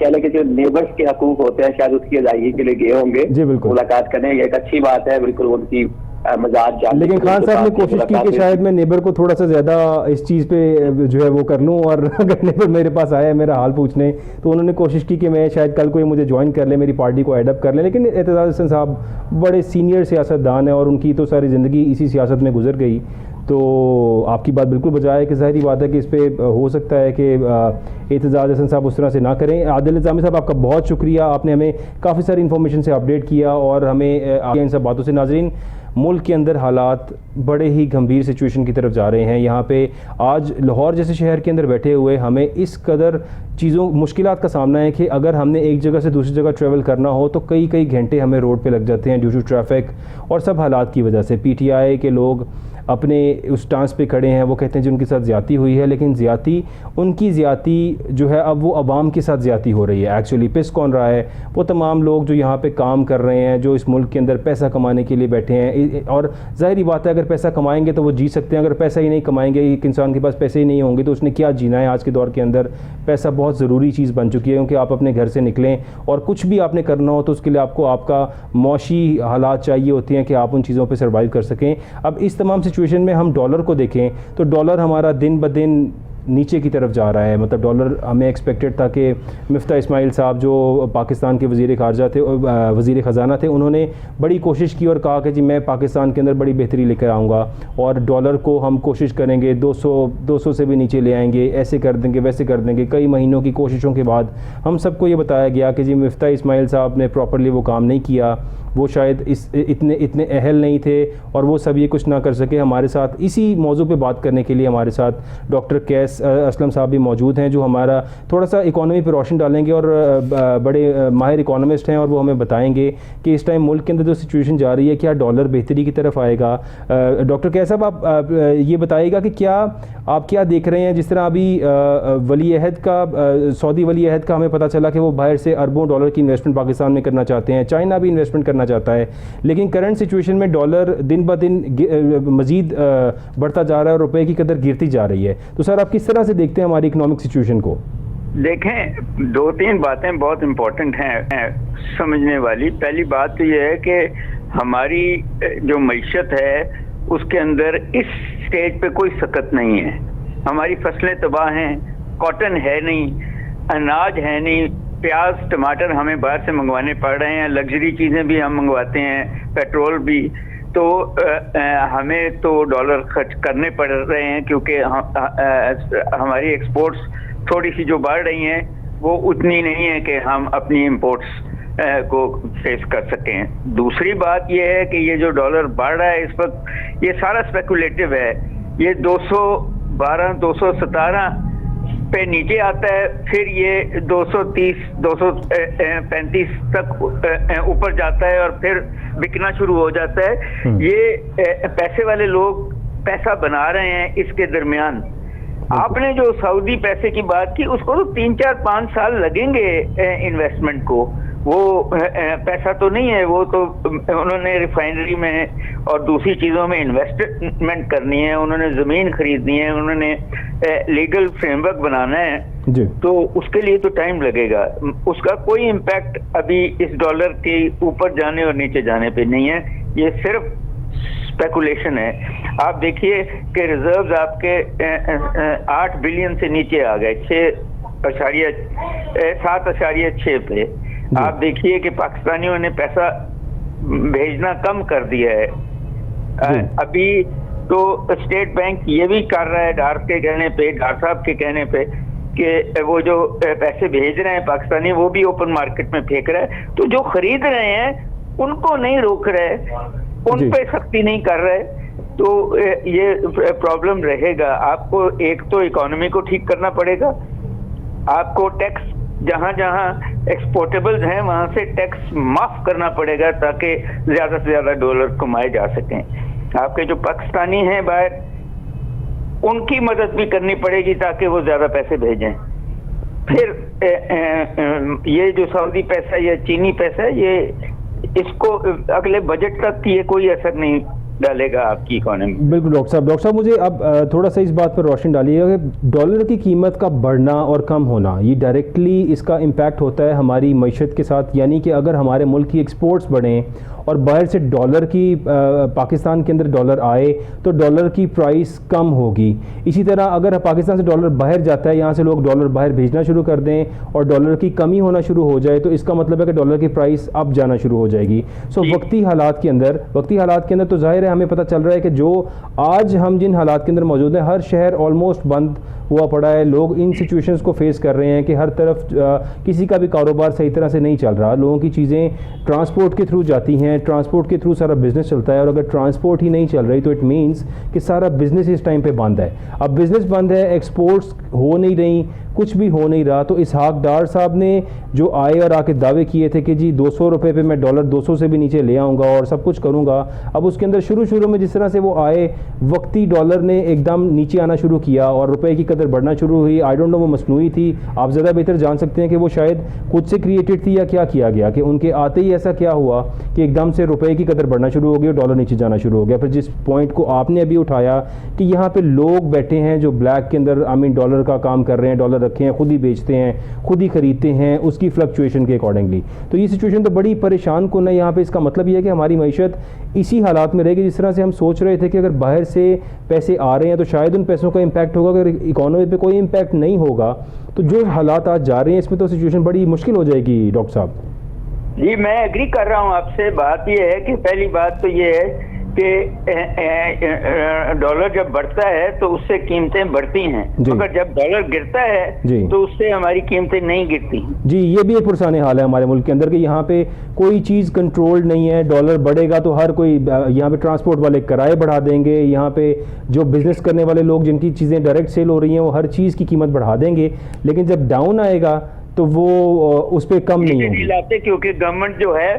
कह लें कि जो नेबर्स के हकूक होते हैं शायद उसकी अदायगी के लिए गए होंगे मुलाकात करने। एक अच्छी बात है, बिल्कुल उनकी मजाज जान। लेकिन खान साहब ने कोशिश की कि शायद मैं नेबर को थोड़ा सा ज़्यादा इस चीज़ पे जो है वो कर लूँ, और अगर नेबर मेरे पास आया मेरा हाल पूछने, तो उन्होंने कोशिश की कि मैं शायद कल को ये मुझे ज्वाइन कर ले, मेरी पार्टी को एडअप कर ले। लेकिन एतजाज अहसन साहब बड़े सीनियर सियासतदान हैं और उनकी तो सारी ज़िंदगी इसी सियासत में गुजर गई। तो आपकी बात बिल्कुल बजाय है कि ज़ाहिरी बात है कि इस पर हो सकता है कि एतजाज अहसन साहब उस तरह से ना करें। आदिल निज़ामी साहब, आपका बहुत शुक्रिया, आपने हमें काफ़ी सारी इन्फॉर्मेशन से अपडेट किया और हमें इन सब बातों से। नाज़रीन, मुल्क के अंदर हालात बड़े ही गंभीर सिचुएशन की तरफ जा रहे हैं। यहाँ पे आज लाहौर जैसे शहर के अंदर बैठे हुए हमें इस कदर चीज़ों मुश्किलात का सामना है कि अगर हमने एक जगह से दूसरी जगह ट्रैवल करना हो तो कई कई घंटे हमें रोड पे लग जाते हैं ड्यू टू ट्रैफिक और सब हालात की वजह से। PTI के लोग अपने उस स्टांस पे खड़े हैं, वो कहते हैं जो उनके साथ ज़्यादती हुई है, लेकिन उनकी ज़्यादती जो है अब वो अवाम के साथ ज़्यादती हो रही है। एक्चुअली पिस कौन रहा है? वो तमाम लोग जो यहाँ पे काम कर रहे हैं, जो इस मुल्क के अंदर पैसा कमाने के लिए बैठे हैं। और ज़ाहिरी बात है अगर पैसा कमाएंगे तो वो जी सकते हैं, अगर पैसा ही नहीं कमाएंगे, एक इंसान के पास पैसे ही नहीं होंगे तो उसने क्या जीना है? आज के दौर के अंदर पैसा बहुत ज़रूरी चीज़ बन चुकी है, क्योंकि आप अपने घर से निकलें और कुछ भी आपने करना हो तो उसके लिए आपको आपका मौशी हालात चाहिए होती हैं कि आप उन चीज़ों पर सर्वाइव कर सकें। अब इस तमाम सिचुएशन में हम डॉलर को देखें तो डॉलर हमारा दिन ब दिन नीचे की तरफ जा रहा है। मतलब डॉलर, हमें एक्सपेक्टेड था कि मिफ्ता इस्माइल साहब जो पाकिस्तान के वज़ीर ख़ारजा थे, वज़ीर ख़जाना थे, उन्होंने बड़ी कोशिश की और कहा कि जी मैं पाकिस्तान के अंदर बड़ी बेहतरी लेकर आऊँगा और डॉलर को हम कोशिश करेंगे 200 से भी नीचे ले आएंगे, ऐसे कर देंगे वैसे कर देंगे। कई महीनों की कोशिशों के बाद हम सबको ये बताया गया कि जी मिफ्ता इस्माइल साहब ने प्रॉपरली वो काम नहीं किया, वो शायद इतने अहल नहीं थे और वो सब ये कुछ ना कर सके। हमारे साथ इसी मौजू पे बात करने के लिए हमारे साथ डॉक्टर कैस असलम साहब भी मौजूद हैं, जो हमारा थोड़ा सा इकोनॉमी पर रोशन डालेंगे और बड़े माहिर इकोनॉमिस्ट हैं और वो हमें बताएंगे कि इस टाइम मुल्क के अंदर जो सिचुएशन जा रही है क्या डॉलर बेहतरी की तरफ आएगा। डॉक्टर कैस साहब, आप ये बताइएगा कि क्या आप क्या देख रहे हैं? जिस तरह अभी वली अहद का, सऊदी वली अहद का हमें पता चला कि वो बाहर से अरबों डॉलर की इन्वेस्टमेंट पाकिस्तान में करना चाहते हैं, चाइना भी इन्वेस्टमेंट करना चाहता है, लेकिन करंट सिचुएशन में डॉलर दिन ब दिन मजीद बढ़ता जा रहा है और रुपए की कदर गिरती जा रही है। तो सर, आप किस तरह से देखते हैं हमारी इकोनॉमिक सिचुएशन को? देखें, 2-3 बातें बहुत इम्पोर्टेंट हैं समझने वाली। पहली बात तो यह है कि हमारी जो मईशत है उसके अंदर इस स्टेज पे कोई सकत नहीं है। हमारी फसलें तबाह हैं, कॉटन है नहीं, अनाज है नहीं, प्याज टमाटर हमें बाहर से मंगवाने पड़ रहे हैं, लग्जरी चीज़ें भी हम मंगवाते हैं, पेट्रोल भी। तो हमें तो डॉलर खर्च करने पड़ रहे हैं क्योंकि हमारी एक्सपोर्ट्स थोड़ी सी जो बढ़ रही हैं वो उतनी नहीं है कि हम अपनी इंपोर्ट्स को फेस कर सकें। दूसरी बात यह है कि ये जो डॉलर बढ़ रहा है इस वक्त, ये सारा स्पेकुलेटिव है। ये 212 217 पे नीचे आता है, फिर ये 230 235 तक ऊपर जाता है और फिर बिकना शुरू हो जाता है। ये पैसे वाले लोग पैसा बना रहे हैं इसके दरमियान। आपने जो सऊदी पैसे की बात की, उसको तो 3 4 5 साल लगेंगे इन्वेस्टमेंट को। वो पैसा तो नहीं है, वो तो उन्होंने रिफाइनरी में और दूसरी चीजों में इन्वेस्टमेंट करनी है, उन्होंने जमीन खरीदनी है, उन्होंने लीगल फ्रेमवर्क बनाना है जी। तो उसके लिए तो टाइम लगेगा। उसका कोई इम्पैक्ट अभी इस डॉलर के ऊपर जाने और नीचे जाने पे नहीं है, ये सिर्फ स्पेकुलेशन है। आप देखिए कि रिजर्व्स आपके 8 बिलियन से नीचे आ गए, 7.6 पे। आप देखिए कि पाकिस्तानियों ने पैसा भेजना कम कर दिया है। अभी तो स्टेट बैंक ये भी कर रहा है डार साहब के कहने पे कि वो जो पैसे भेज रहे हैं पाकिस्तानी, वो भी ओपन मार्केट में फेंक रहा है। तो जो खरीद रहे हैं उनको नहीं रोक रहे, उन पे सख्ती नहीं कर रहे, तो ये प्रॉब्लम रहेगा। आपको एक तो इकोनॉमी को ठीक करना पड़ेगा, आपको टैक्स जहां जहां एक्सपोर्टेबल्स हैं वहां से टैक्स माफ करना पड़ेगा ताकि ज्यादा से ज्यादा डॉलर कमाए जा सकें। आपके जो पाकिस्तानी हैं बाहर, उनकी मदद भी करनी पड़ेगी ताकि वो ज्यादा पैसे भेजें। फिर ये जो सऊदी पैसा या चीनी पैसा, ये इसको अगले बजट तक ये कोई असर नहीं डालेगा आपकी इकोनॉमी। बिल्कुल डॉक्टर साहब मुझे अब थोड़ा सा इस बात पर रोशनी डालिएगा कि डॉलर की कीमत का बढ़ना और कम होना, ये डायरेक्टली इसका इम्पैक्ट होता है हमारी मईशत के साथ। यानी कि अगर हमारे मुल्क की एक्सपोर्ट्स बढ़ें और बाहर से डॉलर की पाकिस्तान के अंदर डॉलर आए तो डॉलर की प्राइस कम होगी। इसी तरह अगर पाकिस्तान से डॉलर बाहर जाता है, यहाँ से लोग डॉलर बाहर भेजना शुरू कर दें और डॉलर की कमी होना शुरू हो जाए, तो इसका मतलब है कि डॉलर की प्राइस अप जाना शुरू हो जाएगी। सो वक्ती हालात के अंदर तो जाहिर है हमें पता चल रहा है कि जो आज हम जिन हालात के अंदर मौजूद हैं, हर शहर ऑलमोस्ट बंद हुआ पड़ा है। लोग इन सिचुएशंस को फेस कर रहे हैं कि हर तरफ किसी का भी कारोबार सही तरह से नहीं चल रहा। लोगों की चीज़ें ट्रांसपोर्ट के थ्रू जाती हैं, ट्रांसपोर्ट के थ्रू सारा बिजनेस चलता है, और अगर ट्रांसपोर्ट ही नहीं चल रही तो इट मीन्स कि सारा बिजनेस इस टाइम पे बंद है। अब बिजनेस बंद है, एक्सपोर्ट्स हो नहीं रही, कुछ भी हो नहीं रहा। तो इसहाक डार साहब ने जो आए और आके दावे किए थे कि जी 200 रुपये पे मैं डॉलर 200 से भी नीचे ले आऊँगा और सब कुछ करूँगा, अब उसके अंदर शुरू में जिस तरह से वो आए, वक्ती डॉलर ने एकदम नीचे आना शुरू किया और रुपए की कदर बढ़ना शुरू हुई। आई डोंट नो वो मसनूई थी, आप ज़्यादा बेहतर जान सकते हैं कि वो शायद खुद से क्रिएटेड थी या क्या किया गया, कि उनके आते ही ऐसा क्या हुआ कि एकदम से रुपए की कदर बढ़ना शुरू हो गई और डॉलर नीचे जाना शुरू हो गया। फिर जिस पॉइंट को आपने अभी उठाया कि यहाँ पे लोग बैठे हैं जो ब्लैक के अंदर डॉलर का काम कर रहे हैं, डॉलर रखे हैं, खुद ही बेचते हैं, खुद ही खरीदते हैं उसकी फ्लक्चुएशन के अकॉर्डिंगली, तो ये सिचुएशन तो बड़ी परेशान कुन है यहाँ पे। इसका मतलब ये है कि हमारी मईशत इसी हालात में रहेगी जिस तरह से हम सोच रहे थे कि अगर बाहर से पैसे आ रहे हैं तो शायद उन पैसों का इम्पैक्ट होगा, अगर इकोनॉमी पे कोई इम्पैक्ट नहीं होगा तो जो हालात आज जा रहे हैं इसमें तो सिचुएशन बड़ी मुश्किल हो जाएगी। डॉक्टर साहब जी, मैं एग्री कर रहा हूँ आपसे। बात ये है कि पहली बात तो ये है कि डॉलर जब बढ़ता है तो उससे कीमतें बढ़ती हैं, मगर जब डॉलर गिरता है तो उससे हमारी कीमतें नहीं गिरती जी। ये भी एक पुरसाने हाल है हमारे मुल्क के अंदर कि यहाँ पे कोई चीज़ कंट्रोल्ड नहीं है। डॉलर बढ़ेगा तो हर कोई, यहाँ पे ट्रांसपोर्ट वाले किराए बढ़ा देंगे, यहाँ पे जो बिजनेस करने वाले लोग जिनकी चीज़ें डायरेक्ट सेल हो रही हैं वो हर चीज़ की कीमत बढ़ा देंगे, लेकिन जब डाउन आएगा तो वो उस पर कम नहीं होगी लाते, क्योंकि गवर्नमेंट जो है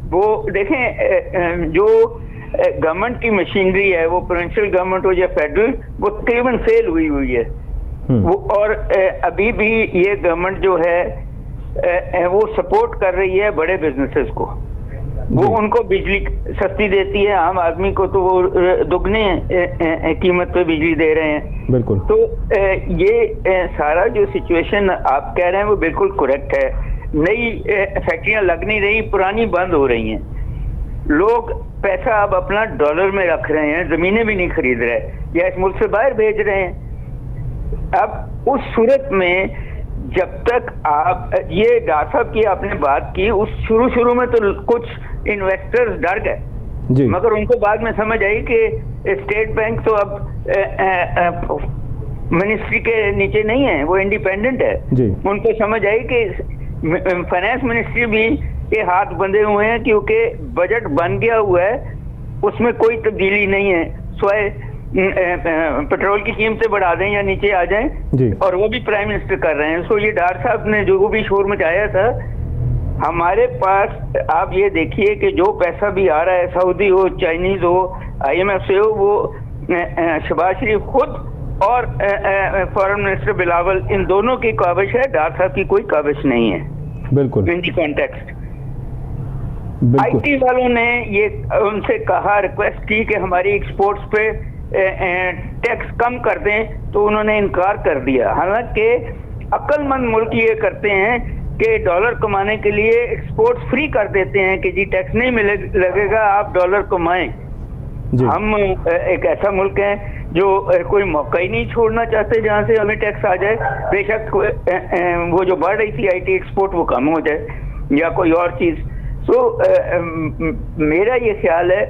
वो देखें, जो गवर्नमेंट की मशीनरी है, वो प्रोविंशियल गवर्नमेंट हो या फेडरल, वो तकरीबन फेल हुई है वो। और अभी भी ये गवर्नमेंट जो है वो सपोर्ट कर रही है बड़े बिजनेसेस को, वो उनको बिजली सस्ती देती है, आम आदमी को तो वो दुगने कीमत पे बिजली दे रहे हैं। बिल्कुल। तो ये सारा जो सिचुएशन आप कह रहे हैं वो बिल्कुल करेक्ट है। नई फैक्ट्रियां लग नहीं रही, पुरानी बंद हो रही हैं। लोग पैसा अब अपना डॉलर में रख रहे हैं, जमीनें भी नहीं खरीद रहे या इस मुल्क से बाहर भेज रहे हैं। अब उस सूरत में जब तक आप ये डार साहब की आपने बात की, उस शुरू में तो कुछ इन्वेस्टर्स डर गए, मगर उनको बाद में समझ आई कि स्टेट बैंक तो अब मिनिस्ट्री के नीचे नहीं है, वो इंडिपेंडेंट है। उनको समझ आई कि फाइनेंस मिनिस्ट्री भी के हाथ बंधे हुए हैं, क्योंकि बजट बन गया हुआ है, उसमें कोई तब्दीली नहीं है। स्वाय पेट्रोल की कीमतें बढ़ा दें या नीचे आ जाएं, और वो भी प्राइम मिनिस्टर कर रहे हैं। सो ये डार साहब ने जो भी शोर मचाया था, हमारे पास आप ये देखिए कि जो पैसा भी आ रहा है, सऊदी हो, चाइनीज हो, IMF से हो, वो शहबाज शरीफ खुद और फॉरेन मिनिस्टर बिलावल, इन दोनों की काबिश है, डार साहब की कोई काबिश नहीं है। बिल्कुल इन दी कॉन्टेक्स्ट IT वालों ने ये उनसे कहा, रिक्वेस्ट की कि हमारी एक्सपोर्ट्स पे टैक्स कम कर दें, तो उन्होंने इनकार कर दिया। हालांकि अक्लमंद मुल्क ये करते हैं कि डॉलर कमाने के लिए एक्सपोर्ट्स फ्री कर देते हैं कि जी टैक्स नहीं लगेगा, आप डॉलर कमाएं। हम एक ऐसा मुल्क है जो कोई मौका ही नहीं छोड़ना चाहते जहां से हमें टैक्स आ जाए। बेशक वो जो बढ़ रही थी IT एक्सपोर्ट वो कम हो जाए या कोई और चीज। तो मेरा ये ख्याल है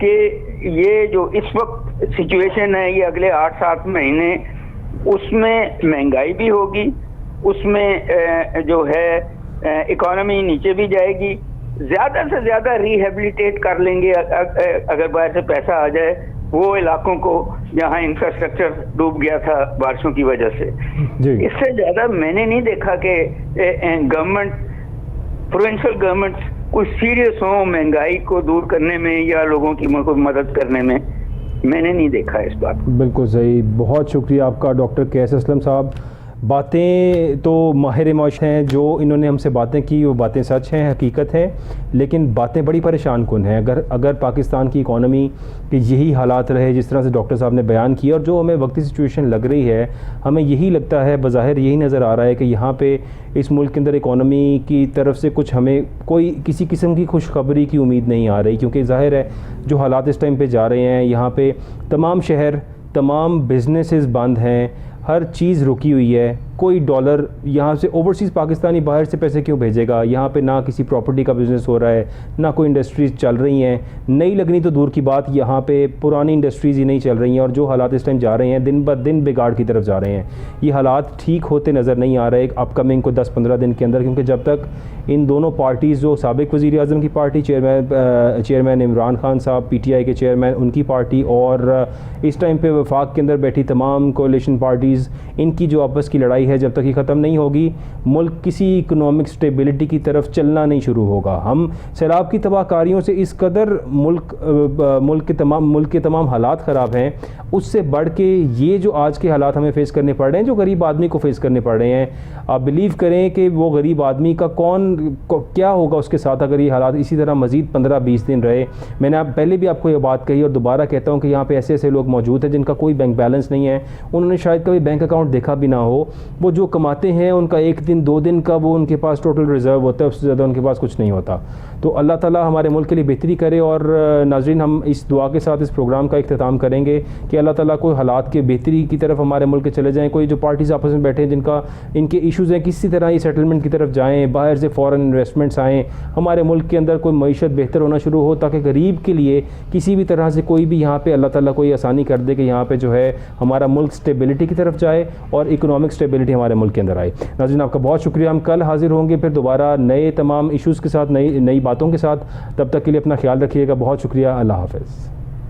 कि ये जो इस वक्त सिचुएशन है, ये अगले 8-7 महीने, उसमें महंगाई भी होगी, उसमें जो है इकोनॉमी नीचे भी जाएगी। ज्यादा से ज्यादा रिहेबिलिटेट कर लेंगे अगर बाहर से पैसा आ जाए वो इलाकों को जहां इंफ्रास्ट्रक्चर डूब गया था बारिशों की वजह से। इससे ज्यादा मैंने नहीं देखा कि गवर्नमेंट, प्रोविंशियल गवर्नमेंट्स कुछ सीरियस हो महंगाई को दूर करने में या लोगों की मदद करने में। मैंने नहीं देखा इस बात। बिल्कुल सही, बहुत शुक्रिया आपका डॉक्टर KS असलम साहब। बातें तो माहिर मौश हैं, जो इन्होंने हमसे बातें की वो बातें सच हैं, हकीकत है, लेकिन बातें बड़ी परेशान कुन हैं। अगर पाकिस्तान की इकॉनमी के यही हालात रहे जिस तरह से डॉक्टर साहब ने बयान किया, और जो हमें वक्ती सिचुएशन लग रही है, हमें यही लगता है, बज़ाहिर यही नज़र आ रहा है कि यहाँ पे इस मुल्क के अंदर इकॉनमी की तरफ से कुछ हमें कोई किसी किस्म की खुशखबरी की उम्मीद नहीं आ रही, क्योंकि ज़ाहिर है जो हालात इस टाइम पे जा रहे हैं, यहाँ पे तमाम शहर, तमाम बिजनेसेस बंद हैं, हर चीज़ रुकी हुई है। कोई डॉलर यहाँ से ओवरसीज़ पाकिस्तानी बाहर से पैसे क्यों भेजेगा? यहाँ पे ना किसी प्रॉपर्टी का बिज़नेस हो रहा है, ना कोई इंडस्ट्रीज़ चल रही हैं, नई लगनी तो दूर की बात, यहाँ पे पुरानी इंडस्ट्रीज़ ही नहीं चल रही हैं। और जो हालात इस टाइम जा रहे हैं, दिन ब दिन बिगाड़ की तरफ जा रहे हैं। ये हालात ठीक होते नज़र नहीं आ रहे अपकमिंग को 10-15 दिन के अंदर, क्योंकि जब तक इन दोनों पार्टीज़, जो साबिक़ वज़ीर आज़म की पार्टी, चेयरमैन इमरान खान साहब, PTI के चेयरमैन, उनकी पार्टी, और इस टाइम पे वफाक के अंदर बैठी तमाम कोalition पार्टीज़, इनकी जो आपस की लड़ाई है, जब तक ये ख़त्म नहीं होगी, मुल्क किसी इकोनॉमिक स्टेबिलिटी की तरफ चलना नहीं शुरू होगा। हम सैलाब की तबाहकारियों से इस कदर मुल्क के तमाम हालात ख़राब हैं, उससे बढ़ के ये जो आज के हालात हमें फ़ेस करने पड़ रहे हैं, जो गरीब आदमी को फ़ेस करने पड़ रहे हैं, आप बिलीव करें कि वो गरीब आदमी का क्या होगा उसके साथ अगर ये हालात इसी तरह मज़ीद 15-20 दिन रहे। मैंने पहले भी आपको ये बात कही और दोबारा कहता हूँ कि यहाँ पे ऐसे ऐसे लोग मौजूद हैं जिनका कोई बैंक बैलेंस नहीं है, उन्होंने शायद कभी बैंक अकाउंट देखा भी ना हो। वो जो कमाते हैं उनका 1 दिन 2 दिन का वो उनके पास टोटल रिज़र्व होता है, उससे ज़्यादा उनके पास कुछ नहीं होता। तो अल्लाह ताला हमारे मुल्क के लिए बेहतरी करे। और नाज़रीन, हम इस दुआ के साथ इस प्रोग्राम का इख्तिताम करेंगे कि अल्लाह ताला कोई हालात के बेहतरी की तरफ हमारे मुल्क के चले जाएँ। कोई जो पार्टीज़ आपस में बैठे हैं जिनका इनके इशूज़ हैं, किसी तरह ये सेटलमेंट की तरफ जाएँ, बाहर से फ़ॉरेन इन्वेस्टमेंट्स आएँ, हमारे मुल्क के अंदर कोई मईशत बेहतर होना शुरू हो, ताकि गरीब के लिए किसी भी तरह से कोई भी यहाँ पे अल्लाह ताला कोई आसानी कर दे कि यहाँ पे जो है हमारा मुल्क स्टेबिलिटी की तरफ जाए और इकोनॉमिक स्टेबिलिटी हमारे मुल्क के अंदर आए। नाज़रीन, आपका बहुत शुक्रिया। हम कल हाजिर होंगे फिर दोबारा नए तमाम इशूज़ के साथ, नई बातों के साथ। तब तक के लिए अपना ख्याल रखिएगा। बहुत शुक्रिया। अल्लाह हाफ़िज़।